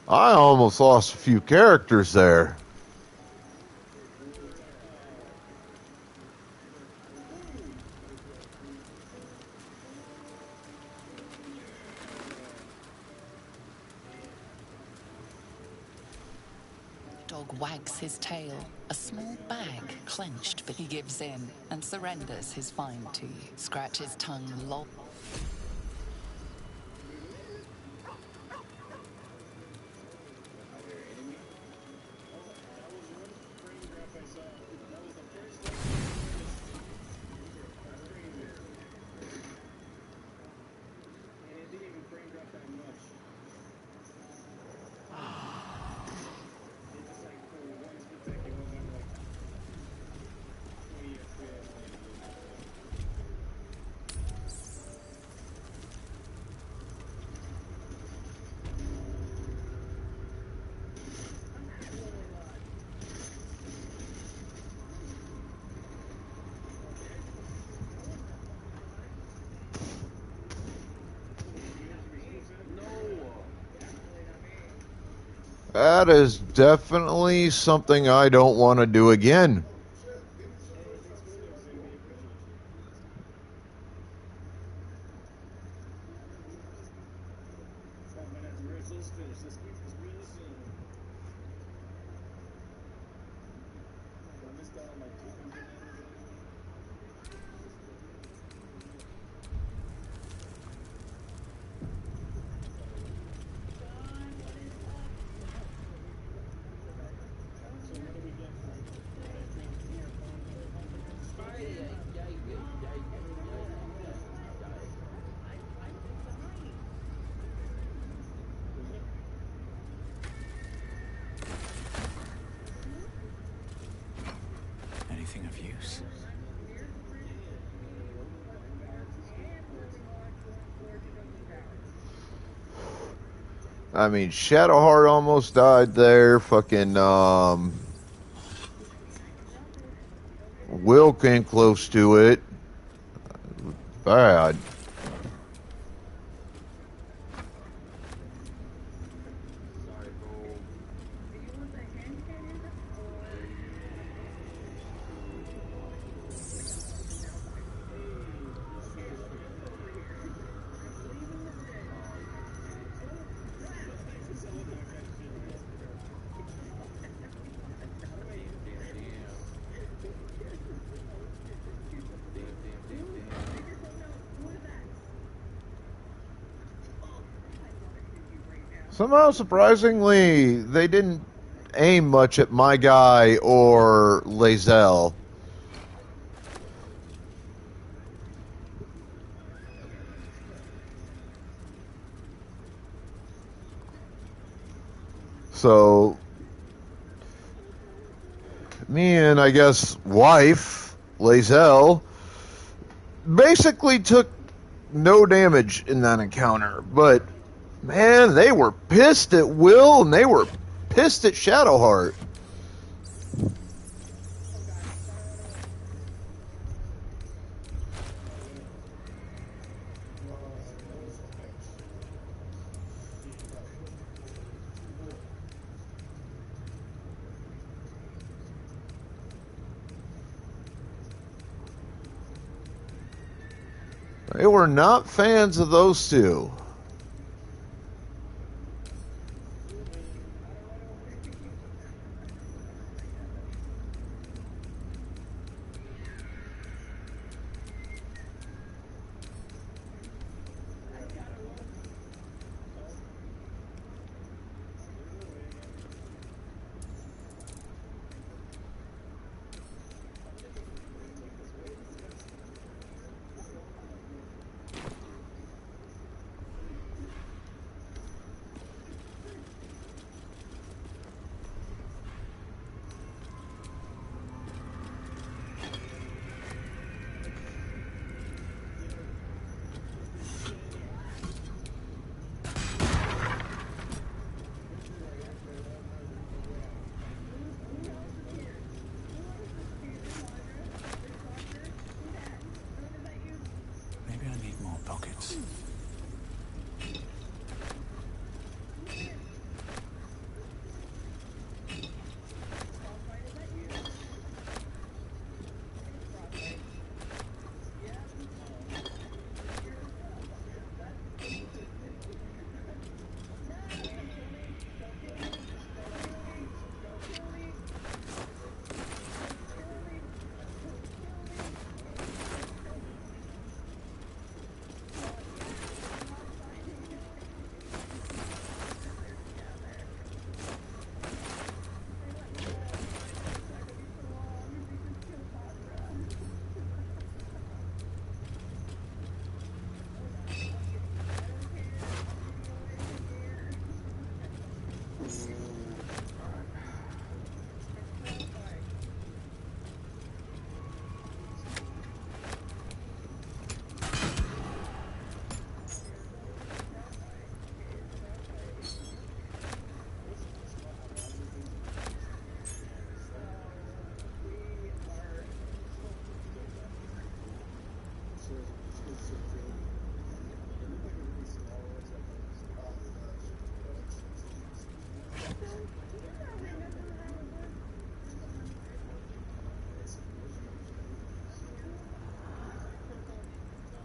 I almost lost a few characters there. Dog wags his tail, a small bag clenched, but he gives in and surrenders his find to you. Scratch his tongue low. That is definitely something I don't want to do again. Anything of use? I mean, Shadowheart almost died there. Fucking, Will came close to it. Bad. Sorry, bro. Somehow, surprisingly, they didn't aim much at my guy or Lazelle. So, me and I guess wife, Lazelle, basically took no damage in that encounter. But, man, they were pissed at Will and they were pissed at Shadowheart. They were not fans of those two. Maybe I need more pockets.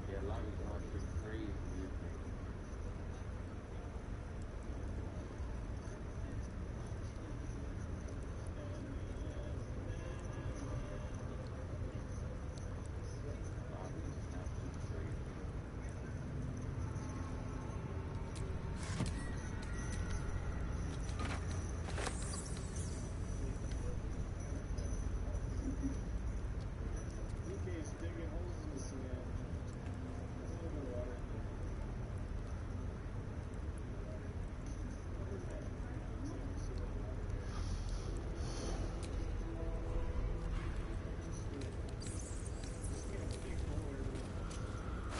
Yeah, lobby's going shit crazy. Lobby's absolutely crazy.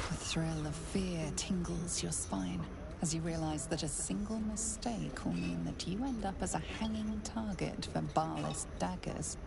The thrill of fear tingles your spine. as you realize that a single mistake will mean that you end up as a hanging target for barless daggers.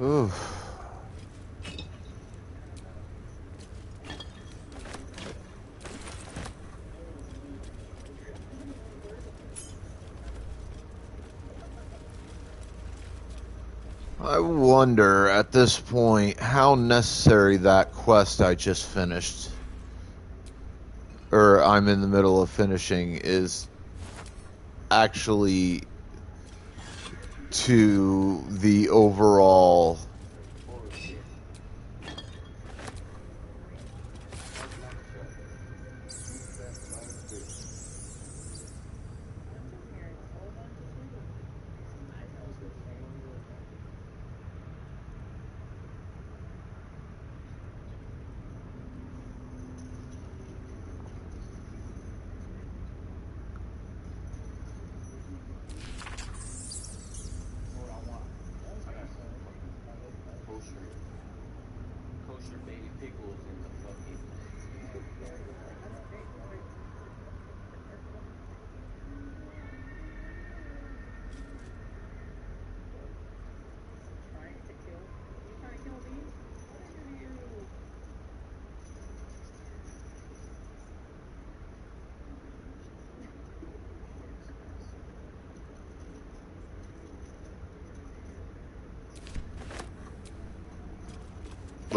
Oof. I wonder at this point how necessary that quest I just finished, or I'm in the middle of finishing, is actually to the overall Kosher baby pickles in the fucking.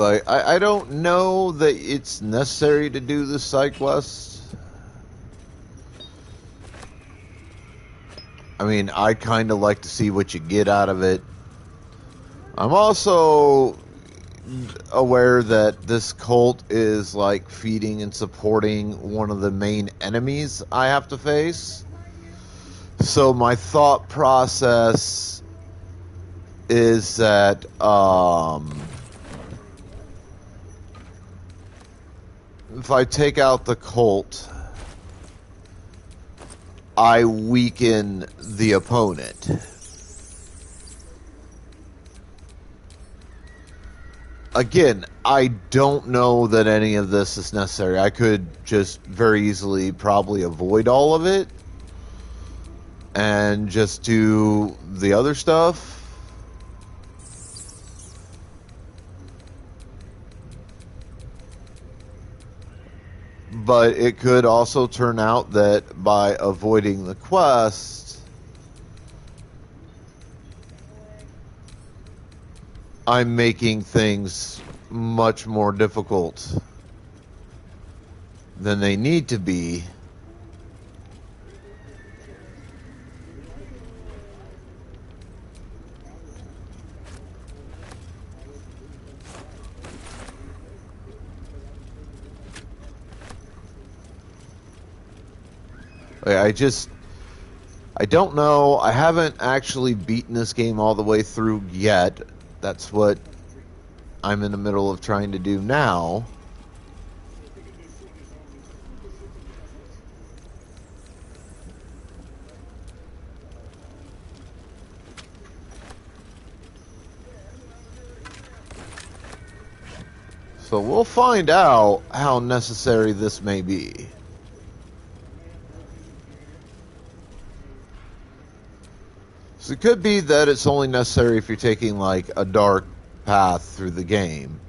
like I don't know that it's necessary to do the side quest. I mean, I kind of like to see what you get out of it. I'm also aware that this cult is like feeding and supporting one of the main enemies I have to face. So my thought process is that if I take out the cult, I weaken the opponent. Again, I don't know that any of this is necessary. I could just very easily probably avoid all of it and just do the other stuff. But it could also turn out that by avoiding the quest, I'm making things much more difficult than they need to be. I don't know. I haven't actually beaten this game all the way through yet. That's what I'm in the middle of trying to do now. So we'll find out how necessary this may be. So it could be that it's only necessary if you're taking like a dark path through the game.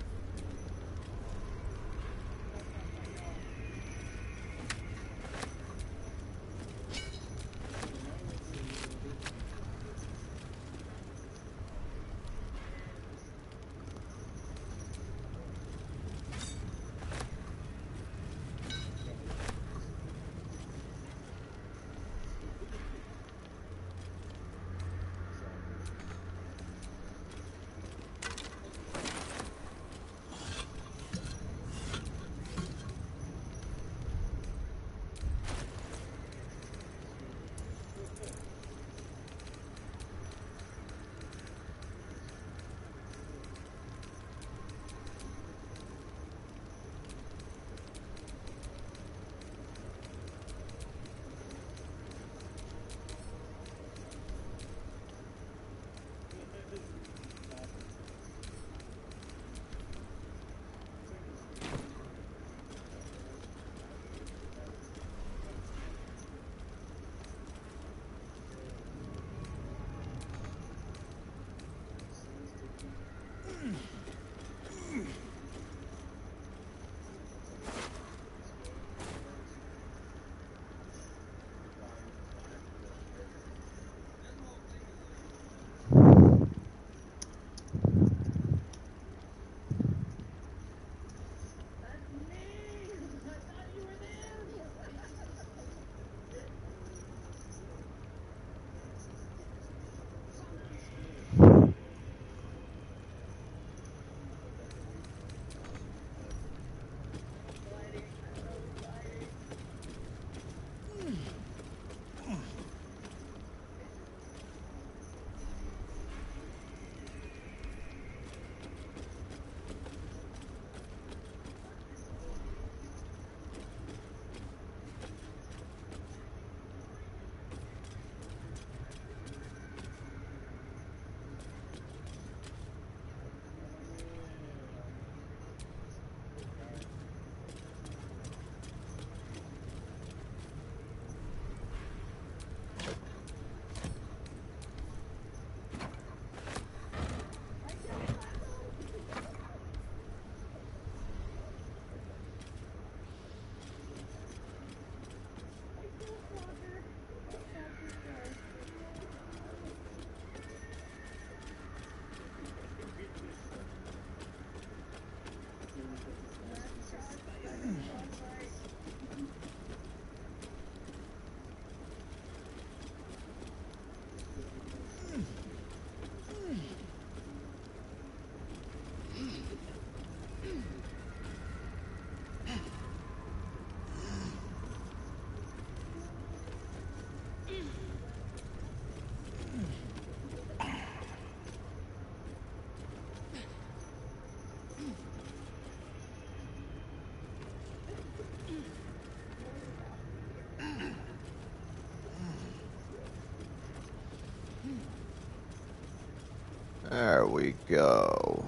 There we go.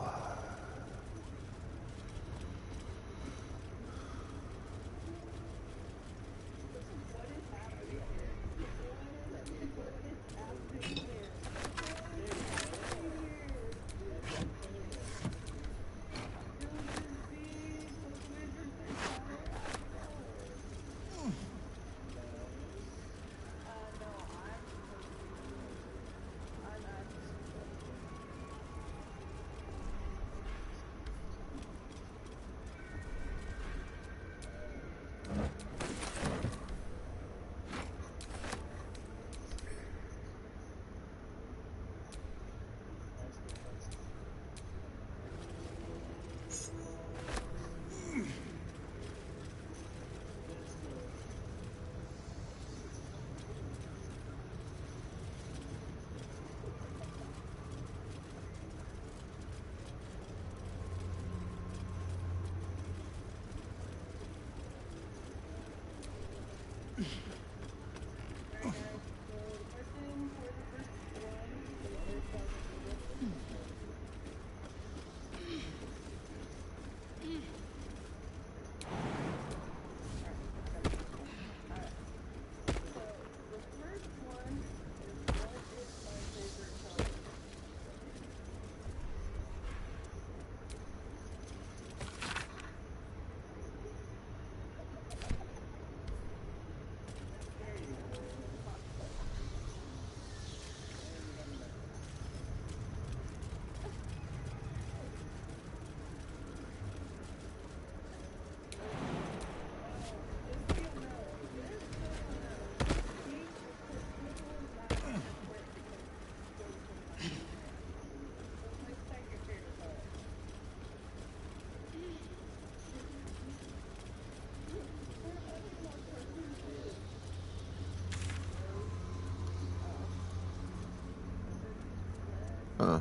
Huh.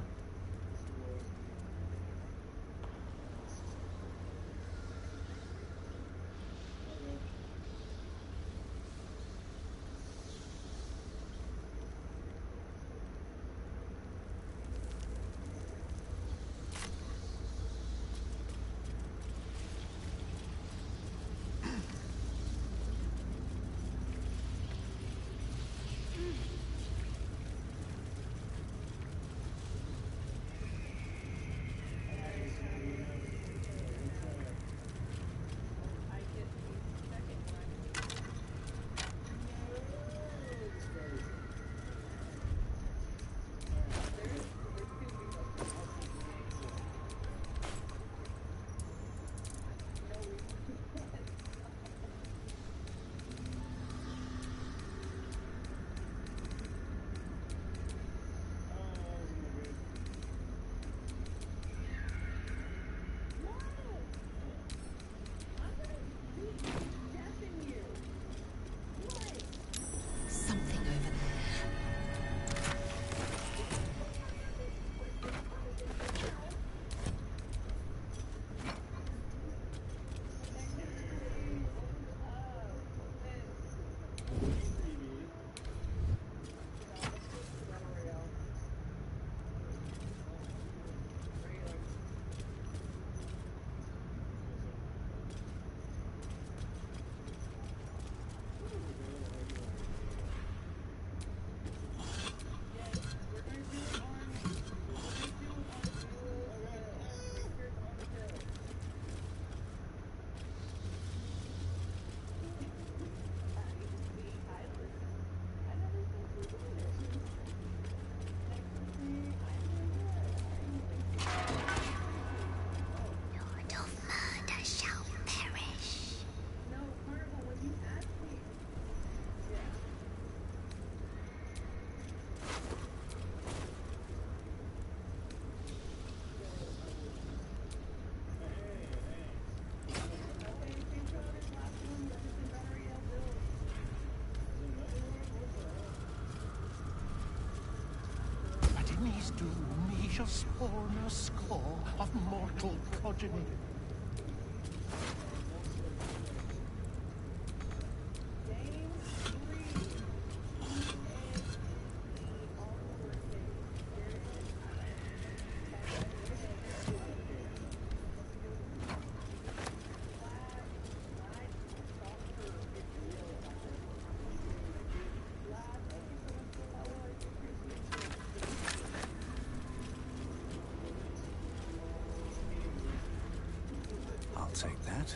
Something over there. But in his doom he shall spawn a score of mortal progeny. take that.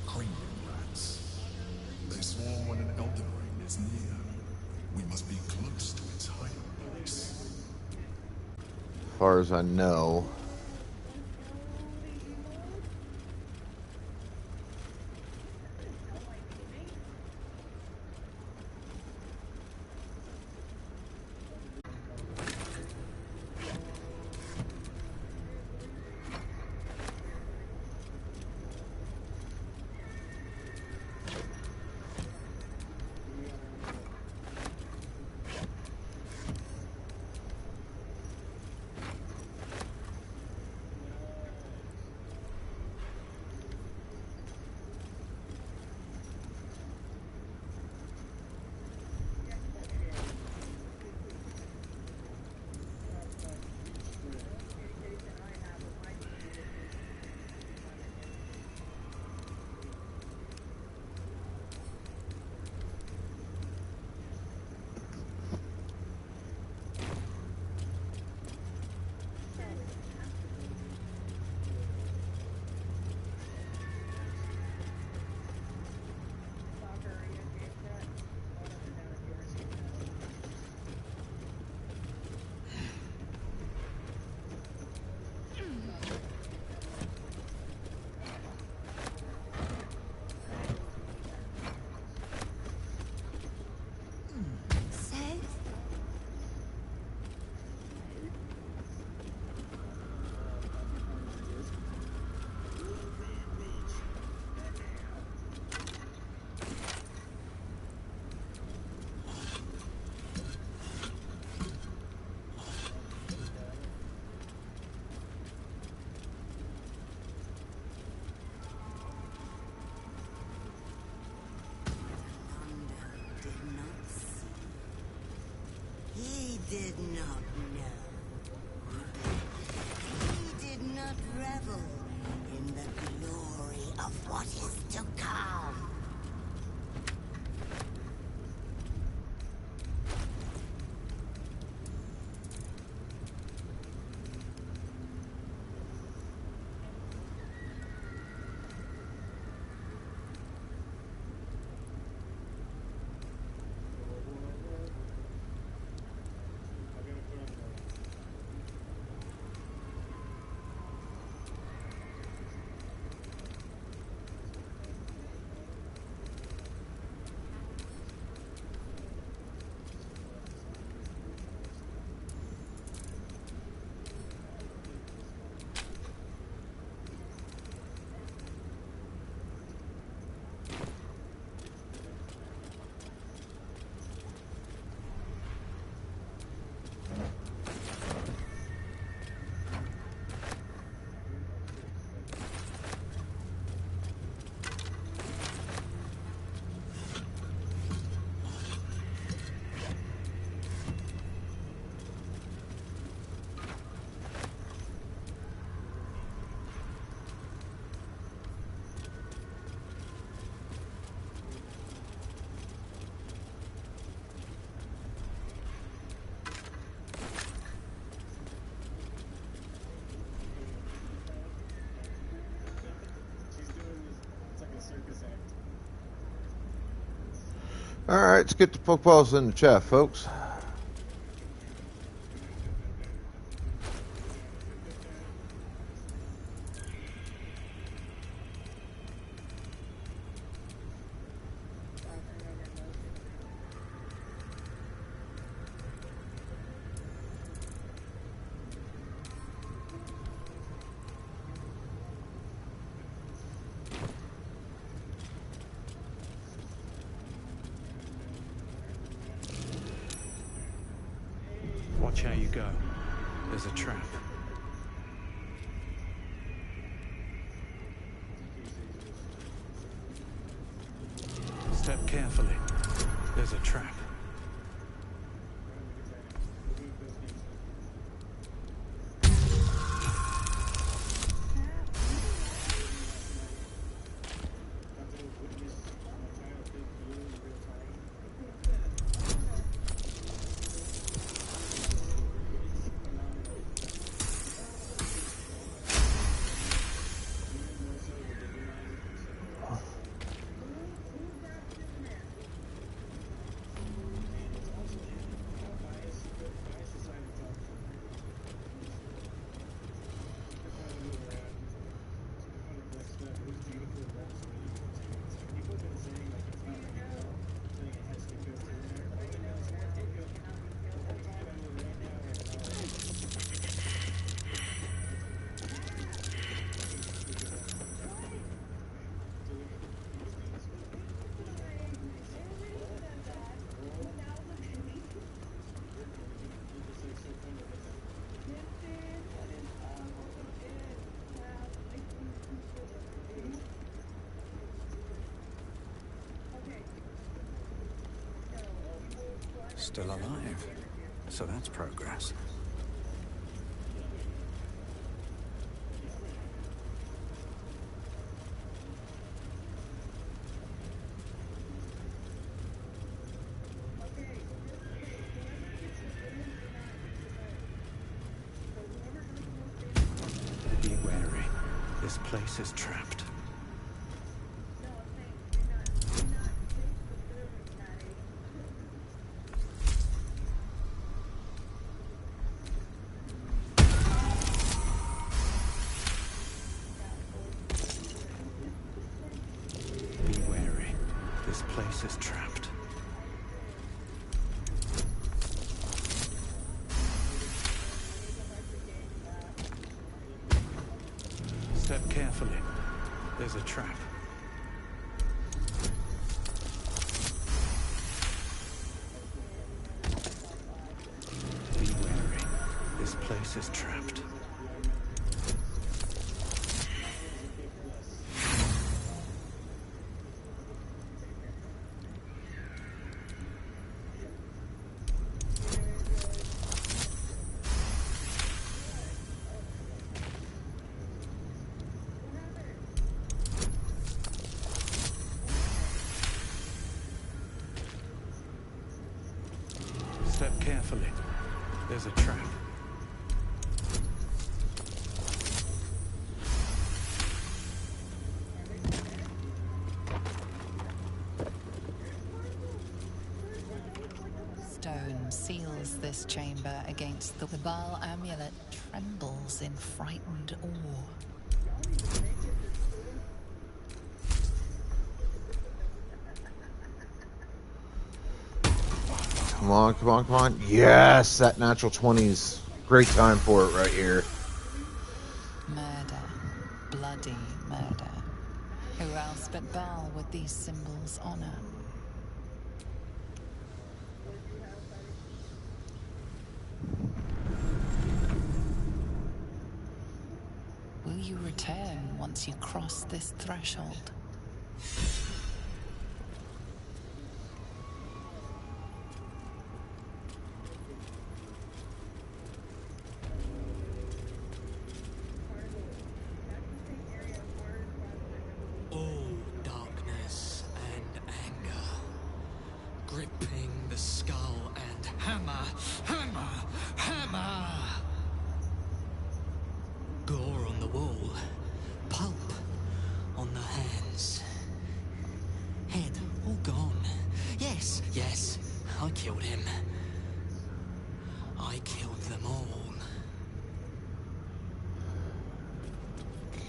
Clean rats. They swarm when an Elden Ring is near. We must be close to its hiding place. As far as I know. did not know. He did not revel in the glory of what is to come. All right, let's get the Pokeballs in the chat, folks. Watch how you go. There's a trap. Step carefully. There's a trap. Still alive. So that's progress. Be wary. This place is trapped. This place is trapped. Step carefully. There's a trap. Be wary. This place is trapped. was a trap. Stone seals this chamber against the Baal amulet trembles in frightened awe. Come on, come on, come on. Yes, that natural 20's great time for it right here. Murder. Bloody murder. Who else but Baal would these symbols honor? Will you return once you cross this threshold? Oh, darkness and anger, gripping the skull and hammer, hammer, hammer. Gore on the wall, pulp on the hands. Head all gone. Yes, yes, I killed him. I killed them all.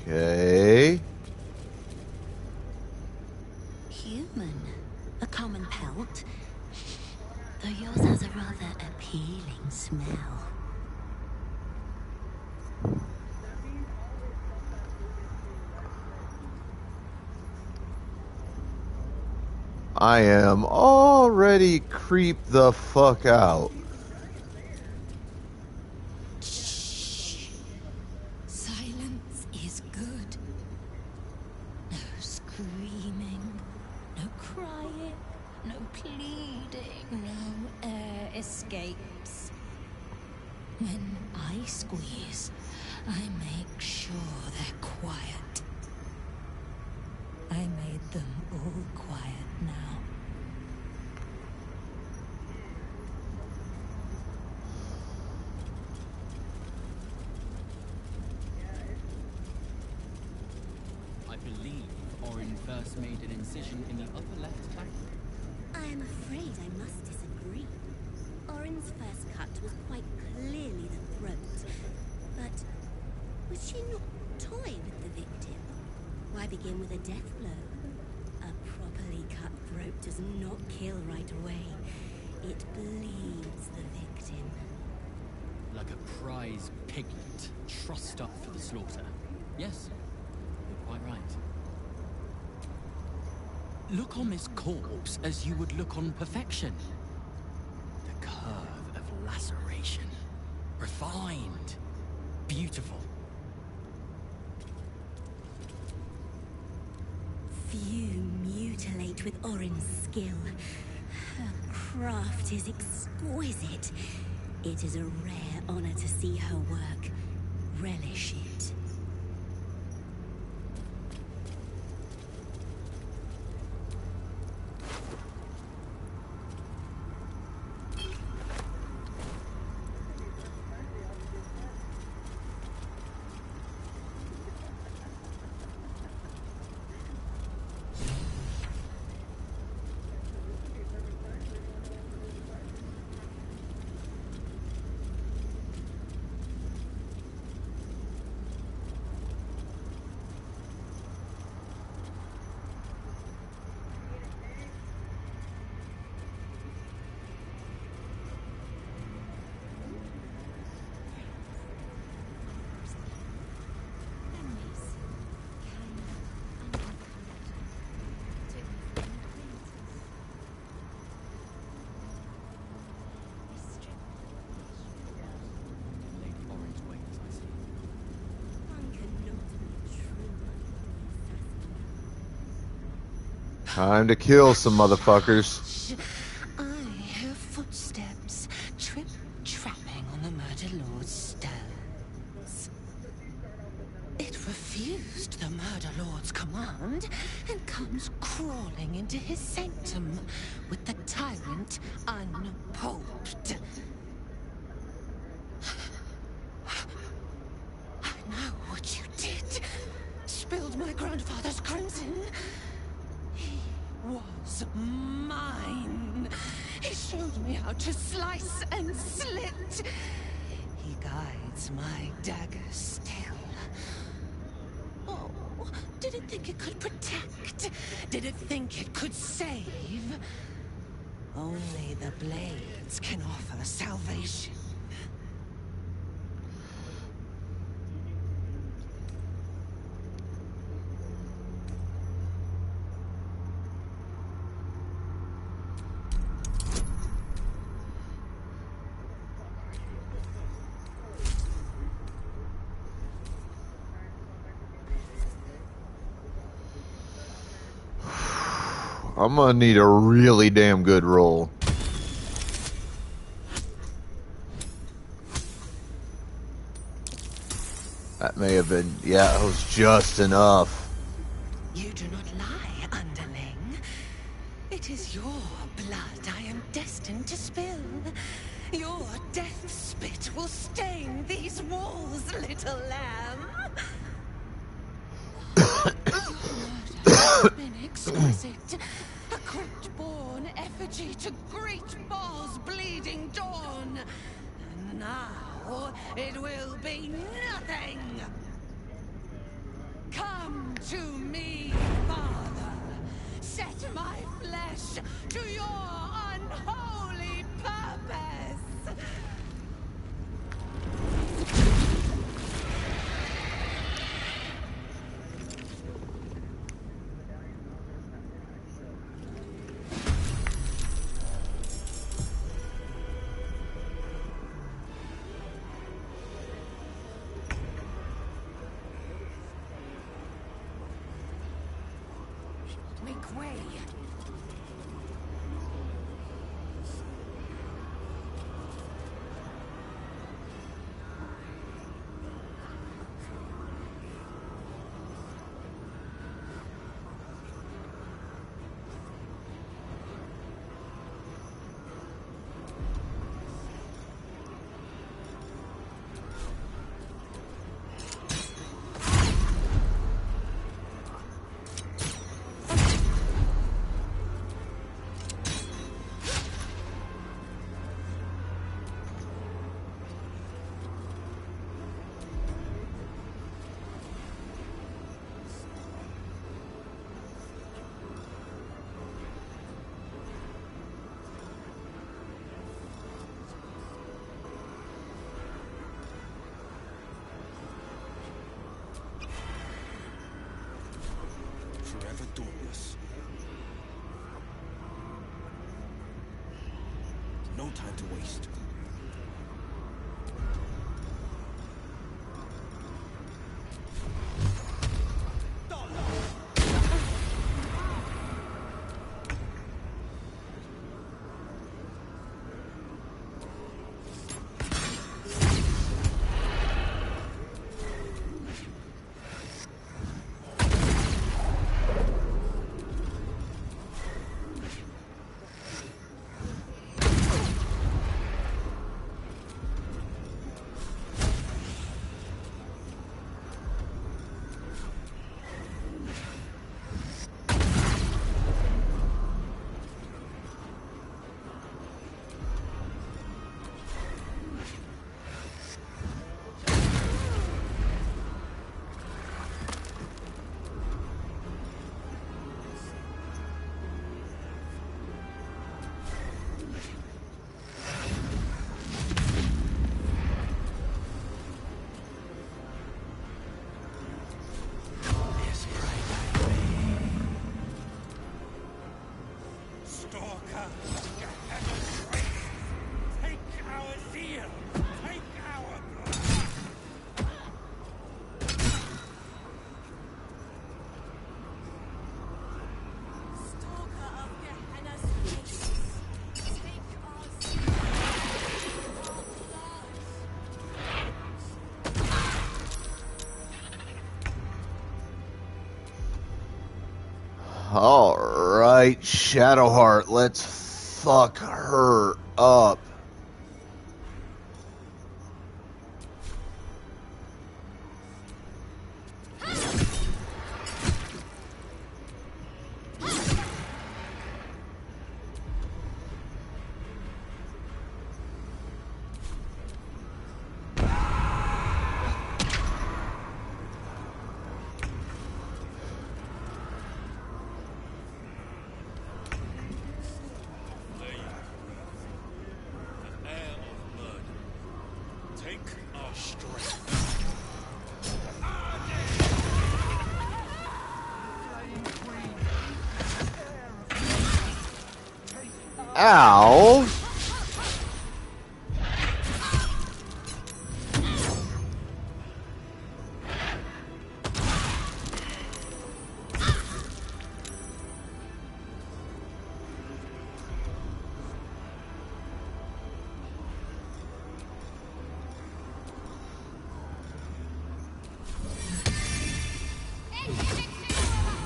Okay. Human. A common pelt. Though yours has a rather appealing smell. I am already creeped the fuck out. Silence is good. No screaming, no crying, no pleading, no air escapes. When I squeeze, I make sure they're quiet. I made them all quiet now. I believe Orin first made an incision in the upper left flank. I am afraid I must disagree. Orin's first cut was quite clearly the throat. But was she not toy with the victim? Why begin with a death blow? A properly cut throat does not kill right away. It bleeds the victim. Like a prize piglet trussed up for the slaughter. Yes, you're quite right. Look on this corpse as you would look on perfection. The curve of laceration. Refined. Beautiful. Few mutilate with Orin's skill. Her craft is exquisite. It is a rare honor to see her work. Relish it. Lady Orin's wings, I see. One cannot be true assassin. Time to kill some motherfuckers. I hear footsteps trip-trapping on the Murder Lord's stones. It refused the Murder Lord's command and comes crawling into his sanctum with the tyrant unpolked. and my grandfather's crimson. He was mine. He showed me how to slice and slit. He guides my dagger still. Oh, did it think it could protect? Did it think it could save? Only the blades can offer salvation. I'm gonna need a really damn good roll. That may have been, yeah, it was just enough. You do not lie, underling. It is your blood I am destined to spill. Your death spit will stain these walls, little lamb. Your murder has been exquisite. A crypt-born effigy to great Baal's bleeding dawn. And now it will be nothing. Come to me, Father. Set my flesh to your unholy purpose. Make way. Forever dauntless. No time to waste. Alright, Shadowheart, let's fuck her up. Ow.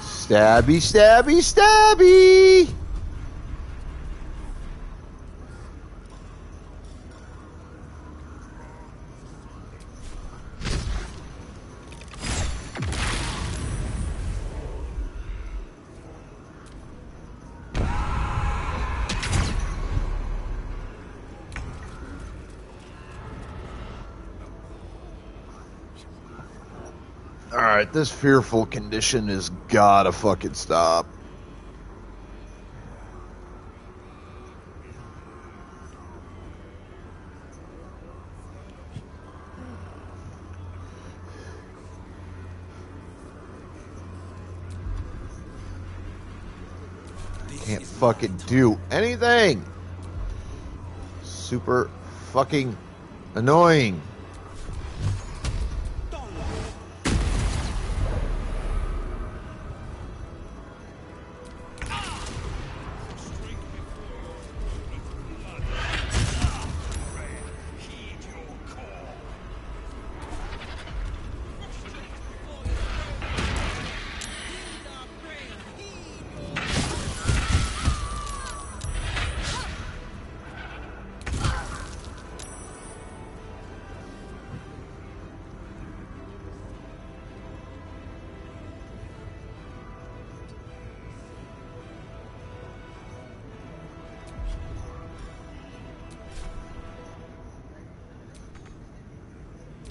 Stabby, stabby, stabby! Alright, this fearful condition has gotta fucking stop. Can't fucking do anything. Super fucking annoying.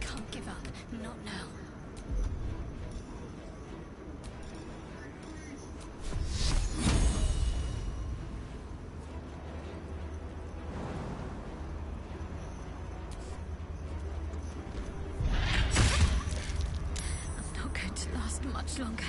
Can't give up. Not now. I'm not going to last much longer.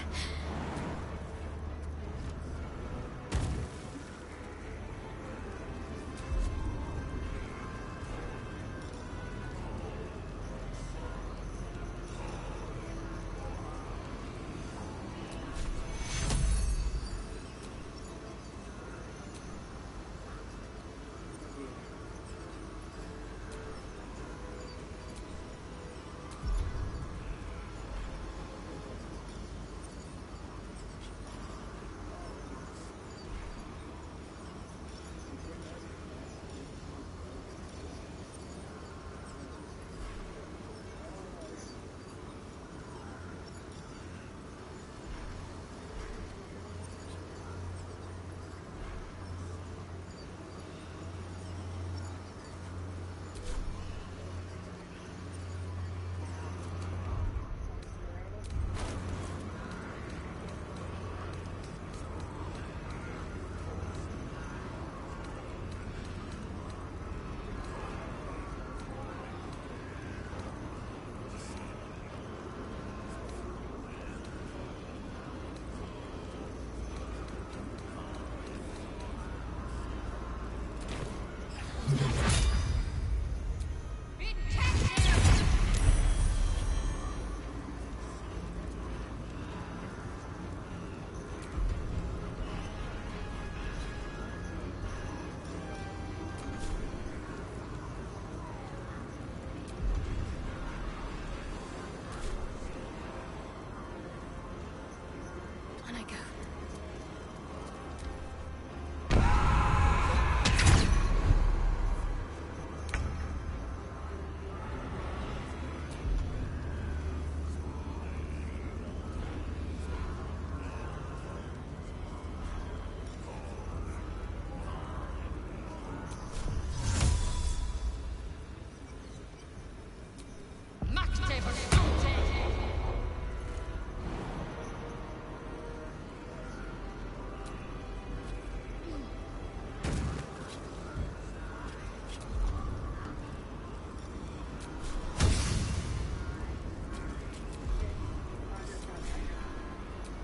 On I go.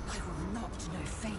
I will not know failure.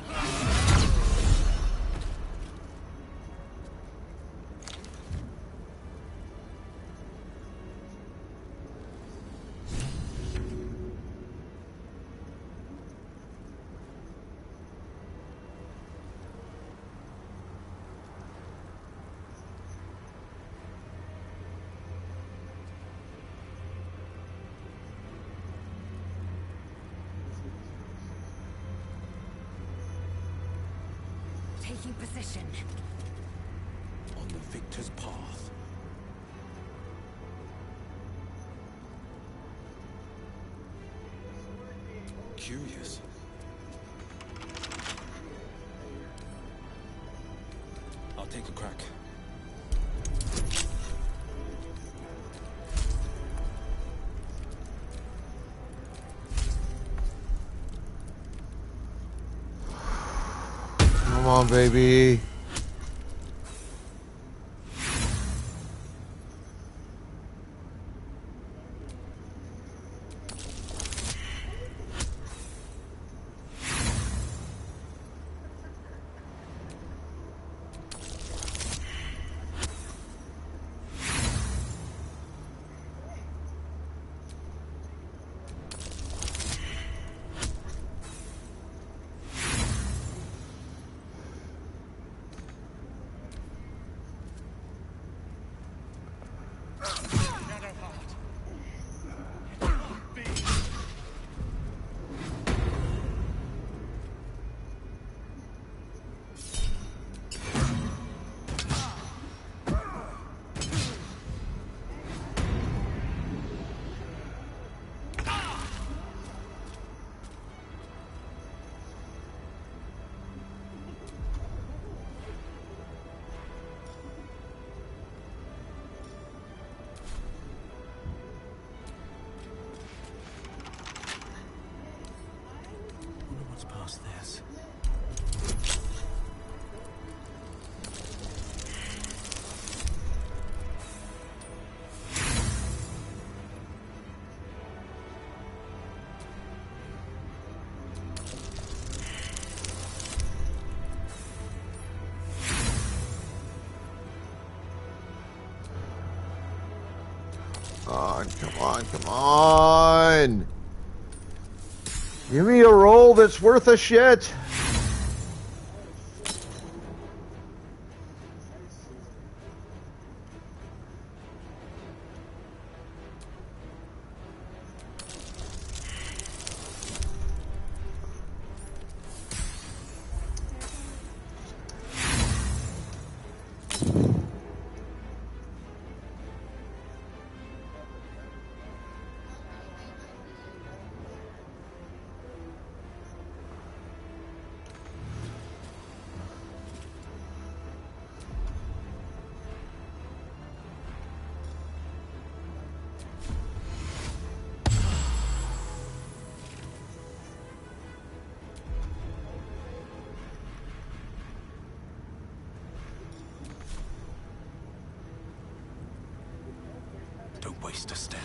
Taking position. On the victor's path. Curious. I'll take a crack. Come on, baby. What's past this? Come on, come on. Give me a roll that's worth a shit. Don't waste a step.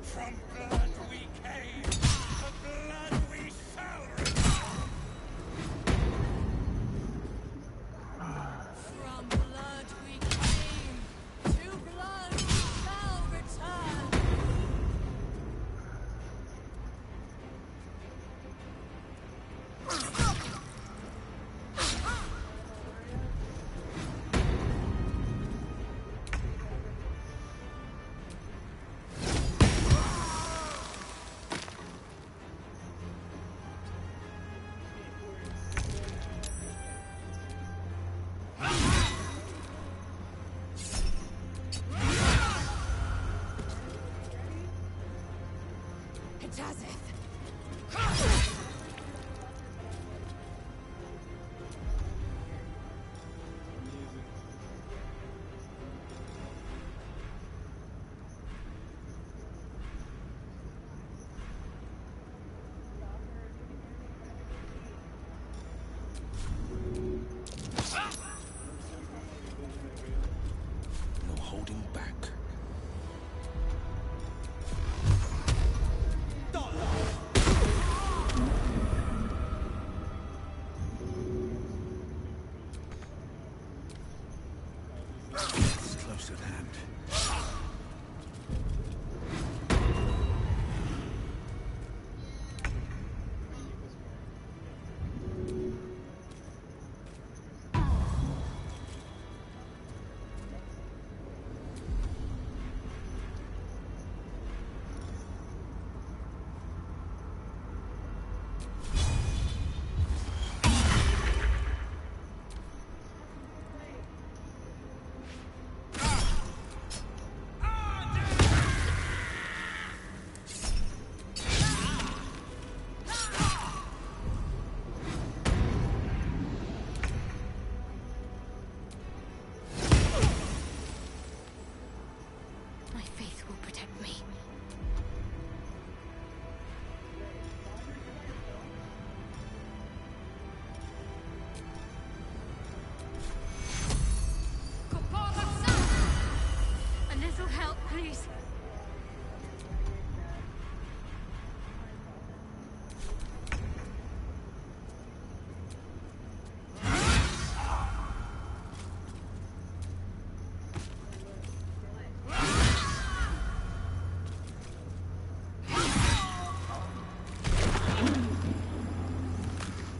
From blood we came, to blood we shall return. From blood we came, to blood we shall return. It does it. No holding back. It's close at hand. Please.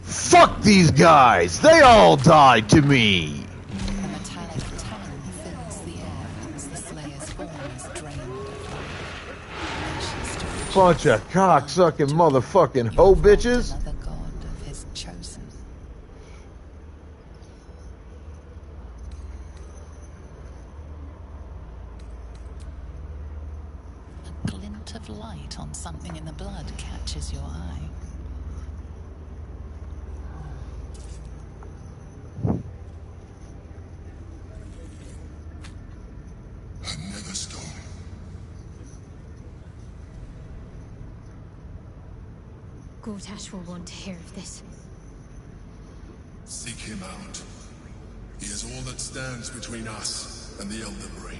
Fuck these guys! They all died to me! The metallic tongue fills the air as the Slayer's form is drained of life. Bunch of cocksucking motherfucking hoe bitches! Another god of his chosen. A glint of light on something in the blood catches your eye. Another stone. Gortash will want to hear of this. Seek him out. He is all that stands between us and the Elder Brain.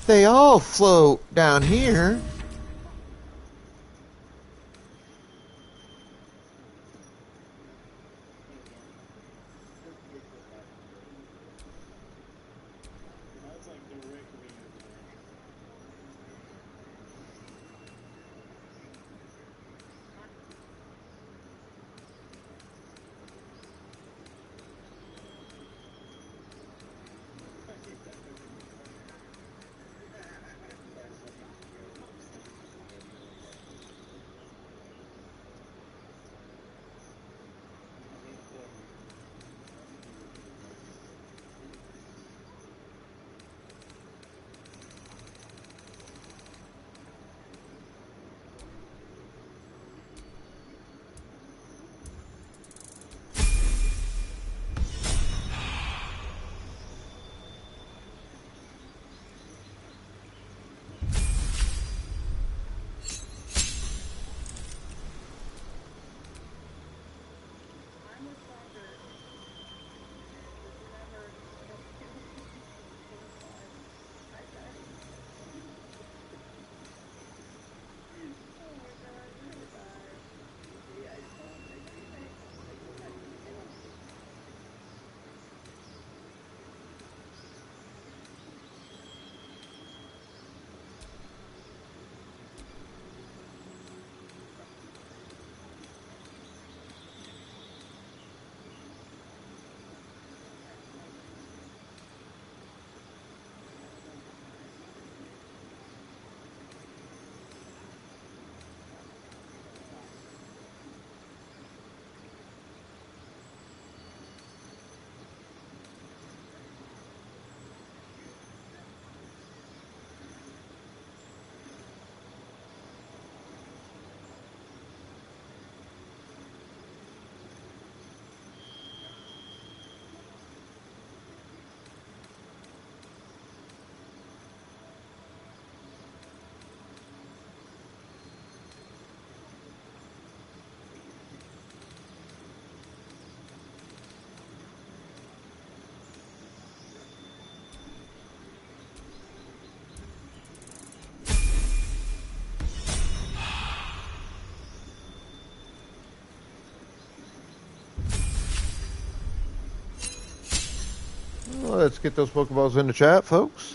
They all float down here. Let's get those Pokeballs in the chat, folks.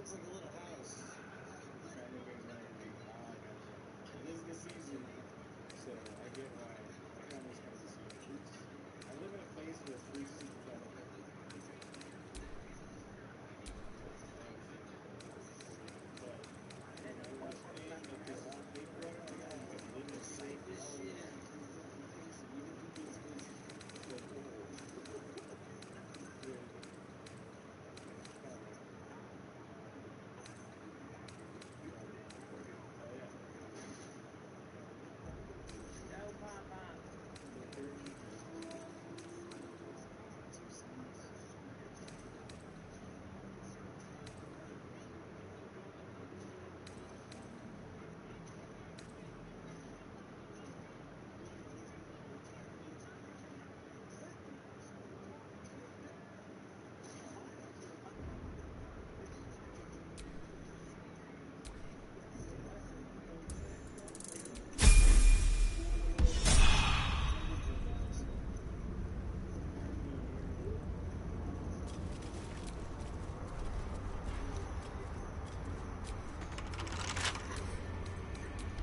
looks like a little house. Trying to make everything. Ah, I gotcha. It is the season, so I get why. I can almost kind of see fruits. I live in a place where fruits super plentiful. But and I must pay because they brought it down because living safe as shit. Even to be expensive. So, yeah.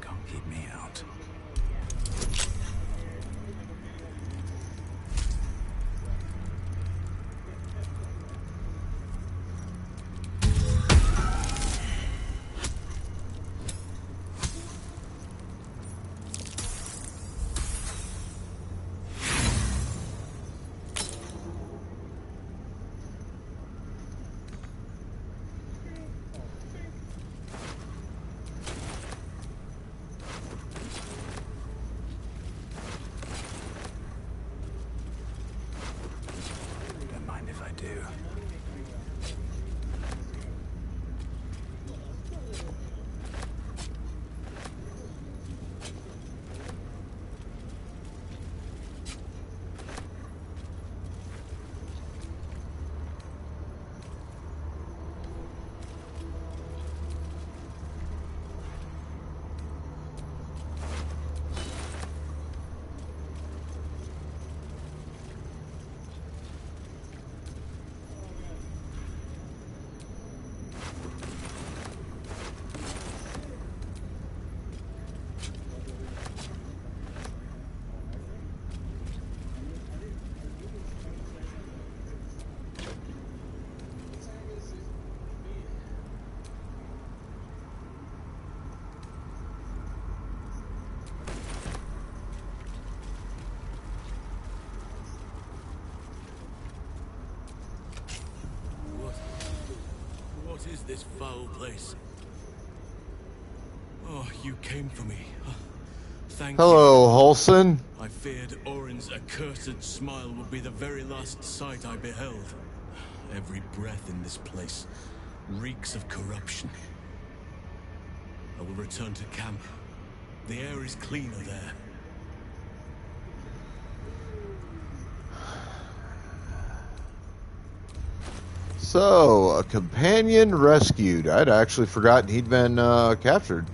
Can't keep me out. Don't mind if I do. What is this foul place? Oh, you came for me. Thank Hello, you. Holson. I feared Orin's accursed smile would be the very last sight I beheld. Every breath in this place reeks of corruption. I will return to camp. The air is cleaner there. So, a companion rescued. I'd actually forgotten he'd been captured.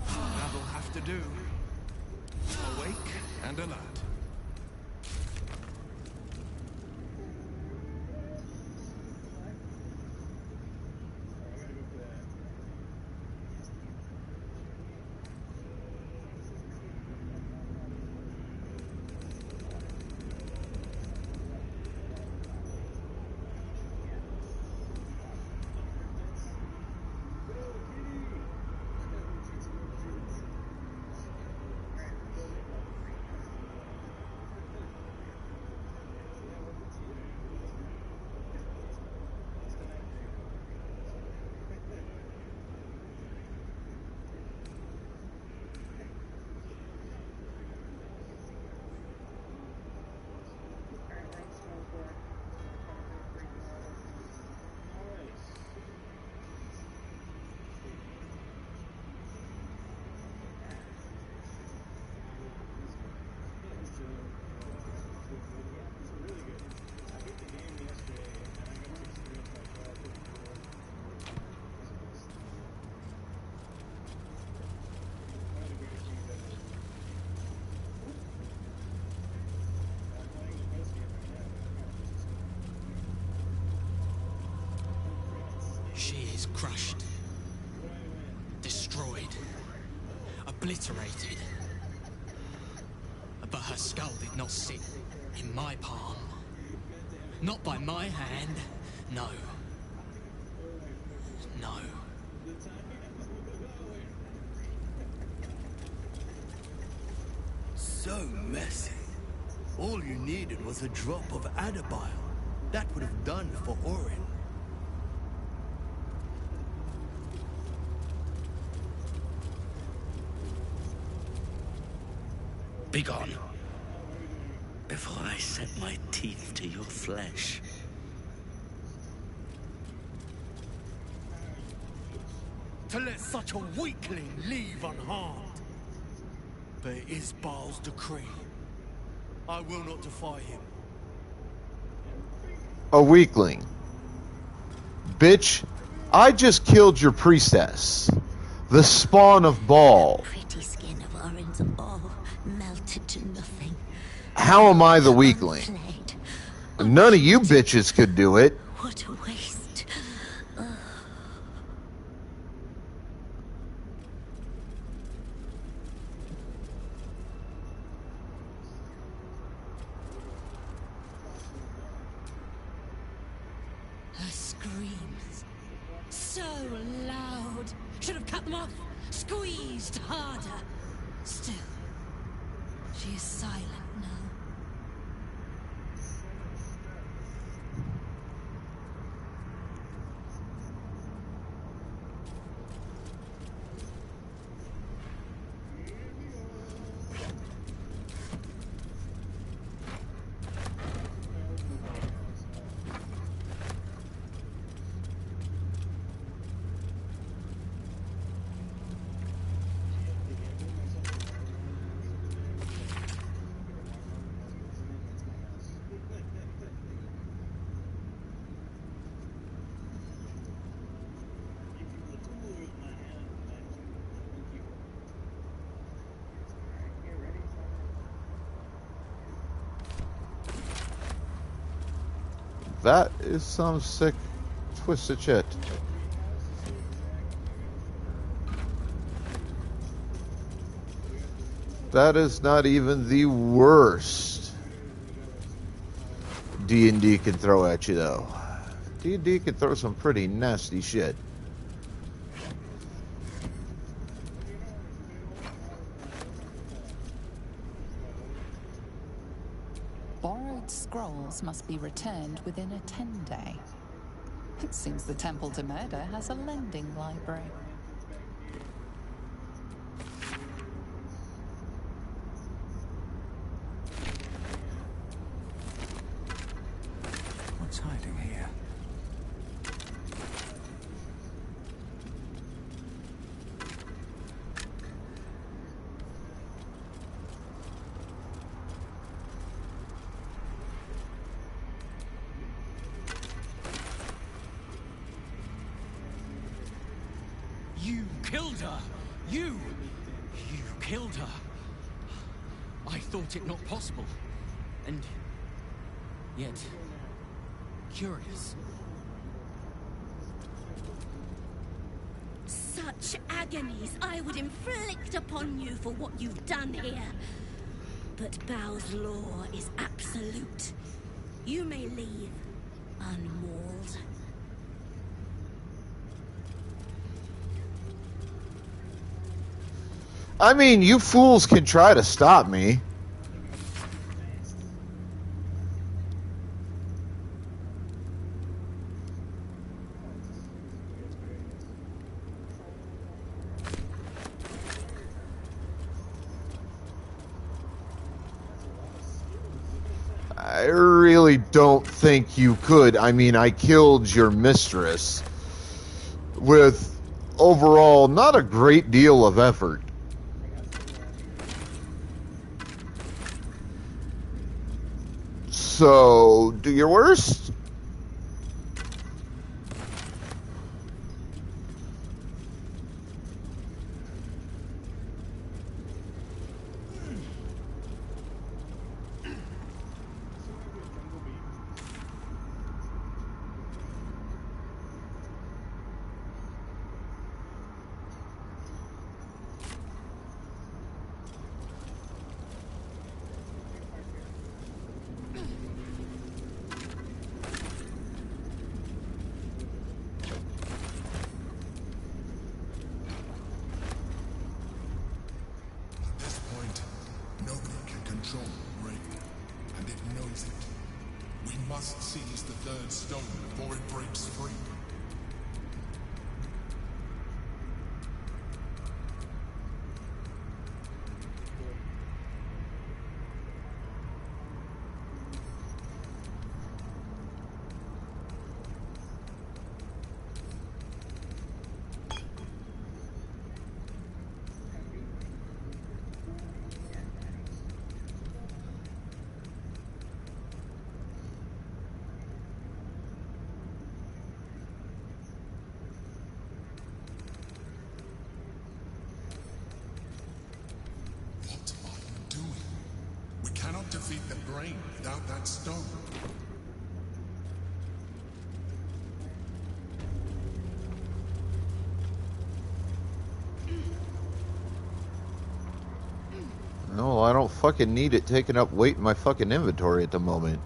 That'll have to do. Awake and alert. obliterated. But her skull did not sit in my palm. Not by my hand. No. No. So messy. All you needed was a drop of adder bile. That would have done for Orin. Begone, before I set my teeth to your flesh. To let such a weakling leave unharmed. But it is Baal's decree. I will not defy him. A weakling. Bitch, I just killed your priestess. The spawn of Baal. Pretty skin of Orin's all melted to nothing. How am I the weakling? None of you bitches could do it. What a waste. Her screams. So loud. Should have cut them off. Squeezed harder. Still, she is silent now. That is some sick, twisted shit. That is not even the worst D&D can throw at you, though. D&D can throw some pretty nasty shit. Borrowed scrolls must be returned within a 10-day. It seems the Temple to Murder has a lending library. What's hiding here? You killed her! You killed her! I thought it not possible. And yet, curious. Such agonies I would inflict upon you for what you've done here. But Baal's law is absolute. You may leave unmauled. I mean, you fools can try to stop me. I really don't think you could. I mean, I killed your mistress with overall not a great deal of effort. So, do your worst. third stone before it breaks free. What are you doing? We cannot defeat the brain without that stone. No, I don't fucking need it taking up weight in my fucking inventory at the moment.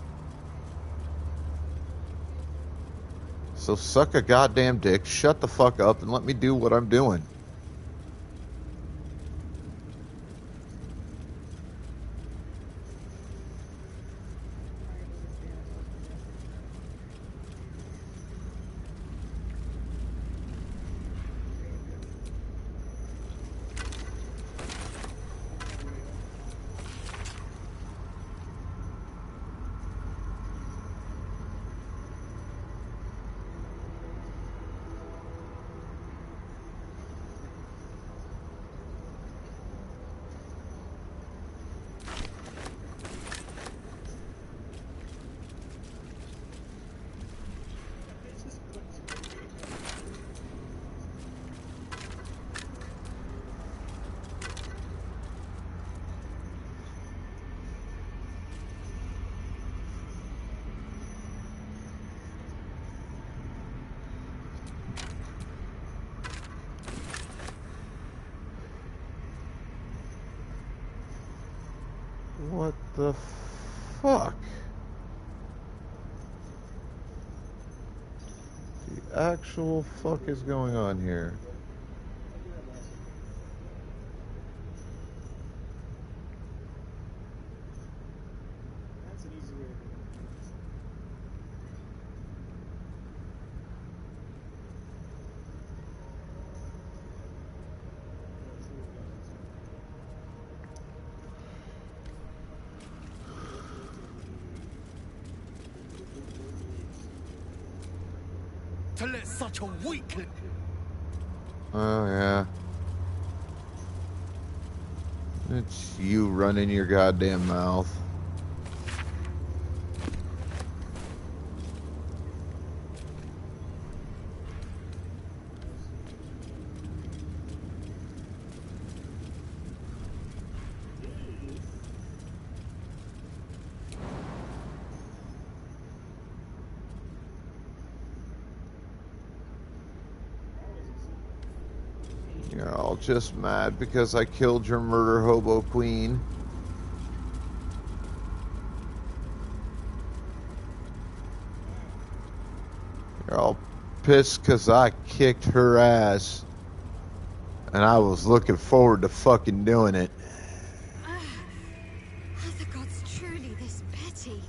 So suck a goddamn dick, shut the fuck up, and let me do what I'm doing. What the fuck? The actual fuck is going on here? That's an easy way to do it. To let such a weakling... Oh, yeah. It's you running your goddamn mouth. You're all just mad because I killed your murder hobo queen. You're all pissed because I kicked her ass. And I was looking forward to fucking doing it. Are the gods truly this petty?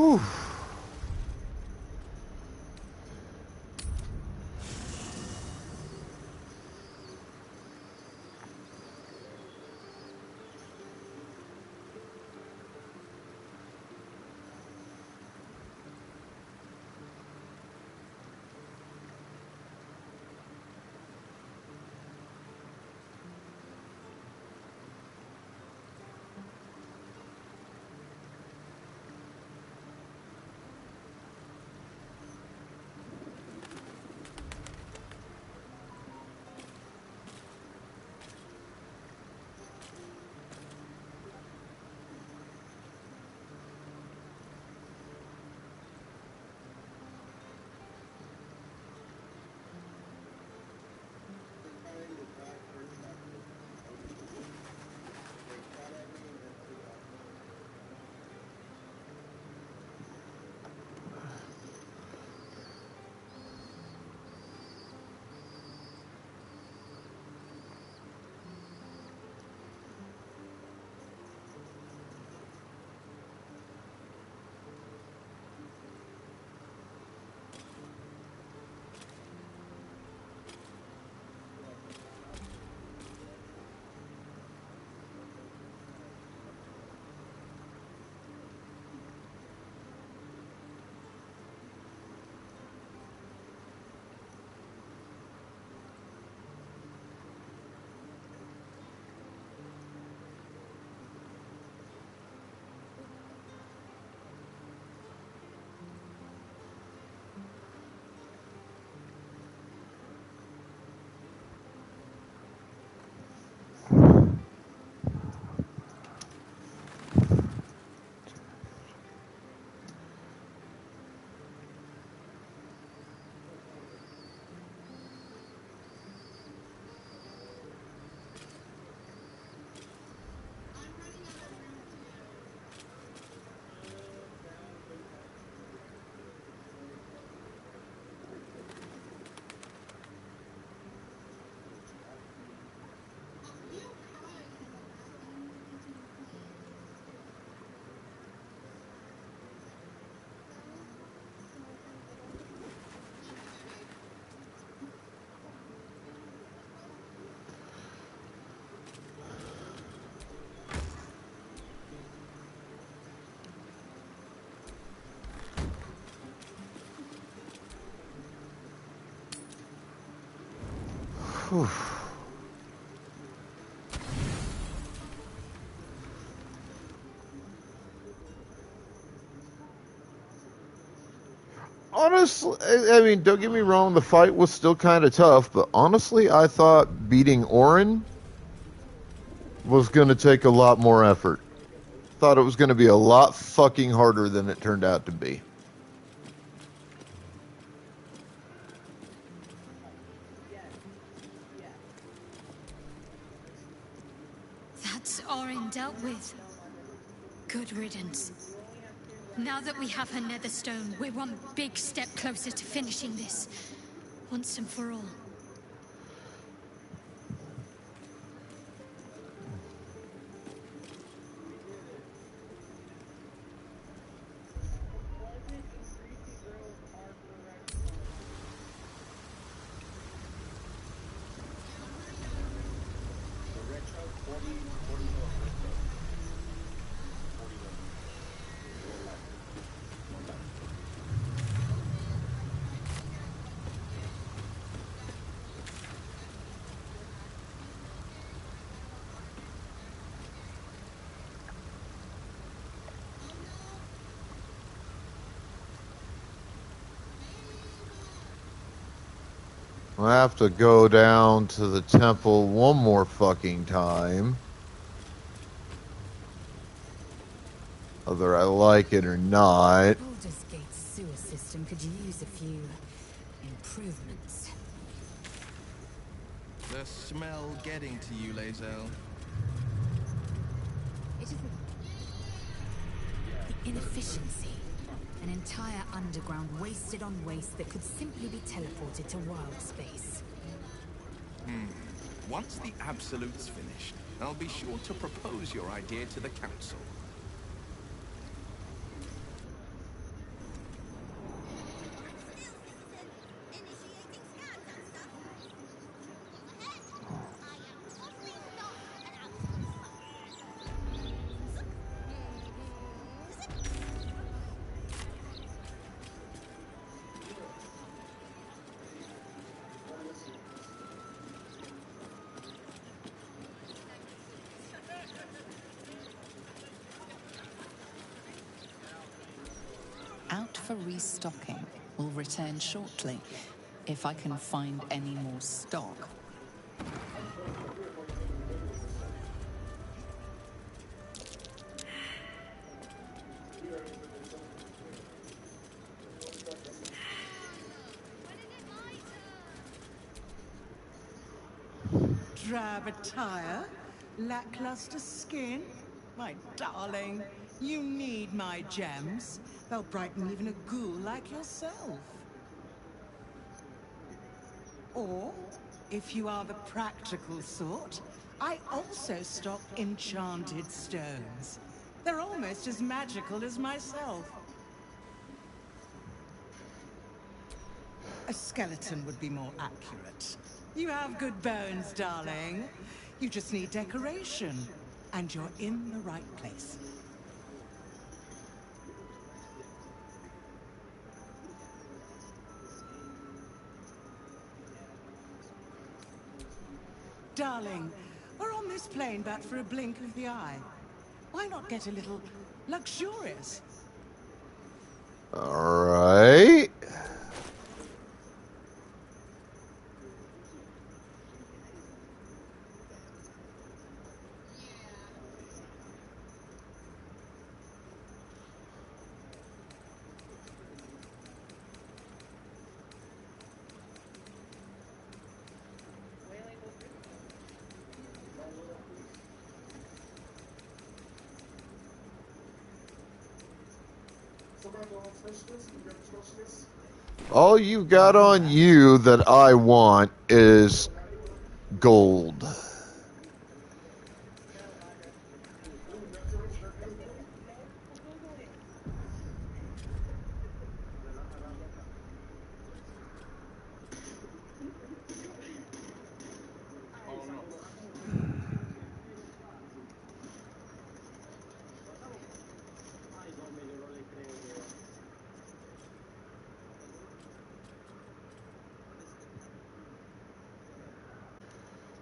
Whew. Whew. Honestly, I mean, don't get me wrong, the fight was still kind of tough, but honestly, I thought beating Orin was going to take a lot more effort. Thought it was going to be a lot fucking harder than it turned out to be. That's Orin dealt with. Good riddance. Now that we have her netherstone, we're one big step closer to finishing this. Once and for all. I have to go down to the temple one more fucking time. Whether I like it or not. Baldur's Gate's sewer system could use a few improvements. The smell getting to you, Lae'zel. It isn't the inefficiency. An entire underground wasted on waste that could simply be teleported to wild space. Once the Absolute's finished, I'll be sure to propose your idea to the Council. out for restocking. Will return shortly, if I can find any more stock. Drab attire? Lackluster skin? My darling, you need my gems. They'll brighten even a ghoul like yourself. Or, if you are the practical sort, I also stock enchanted stones. They're almost as magical as myself. A skeleton would be more accurate. You have good bones, darling. You just need decoration. And you're in the right place. Darling, we're on this plane but for a blink of the eye. Why not get a little luxurious? All right. All you got on you that I want is gold.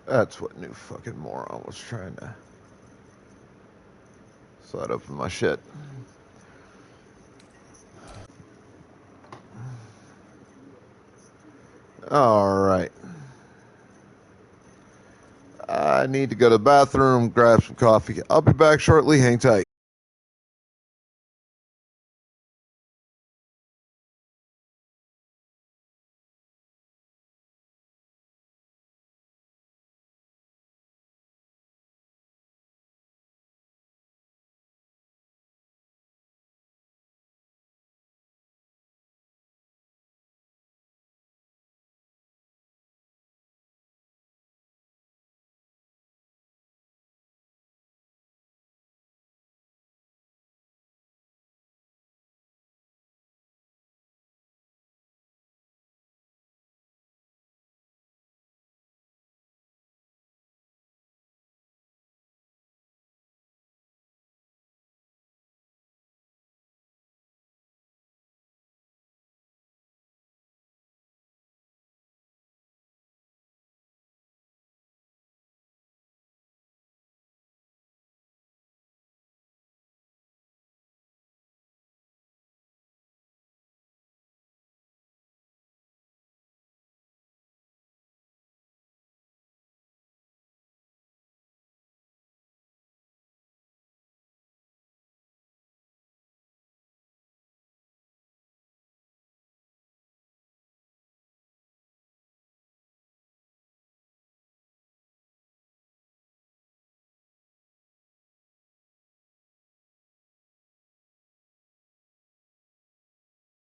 That's what new fucking moron was trying to slide open my shit. All right. I need to go to the bathroom, grab some coffee. I'll be back shortly. Hang tight.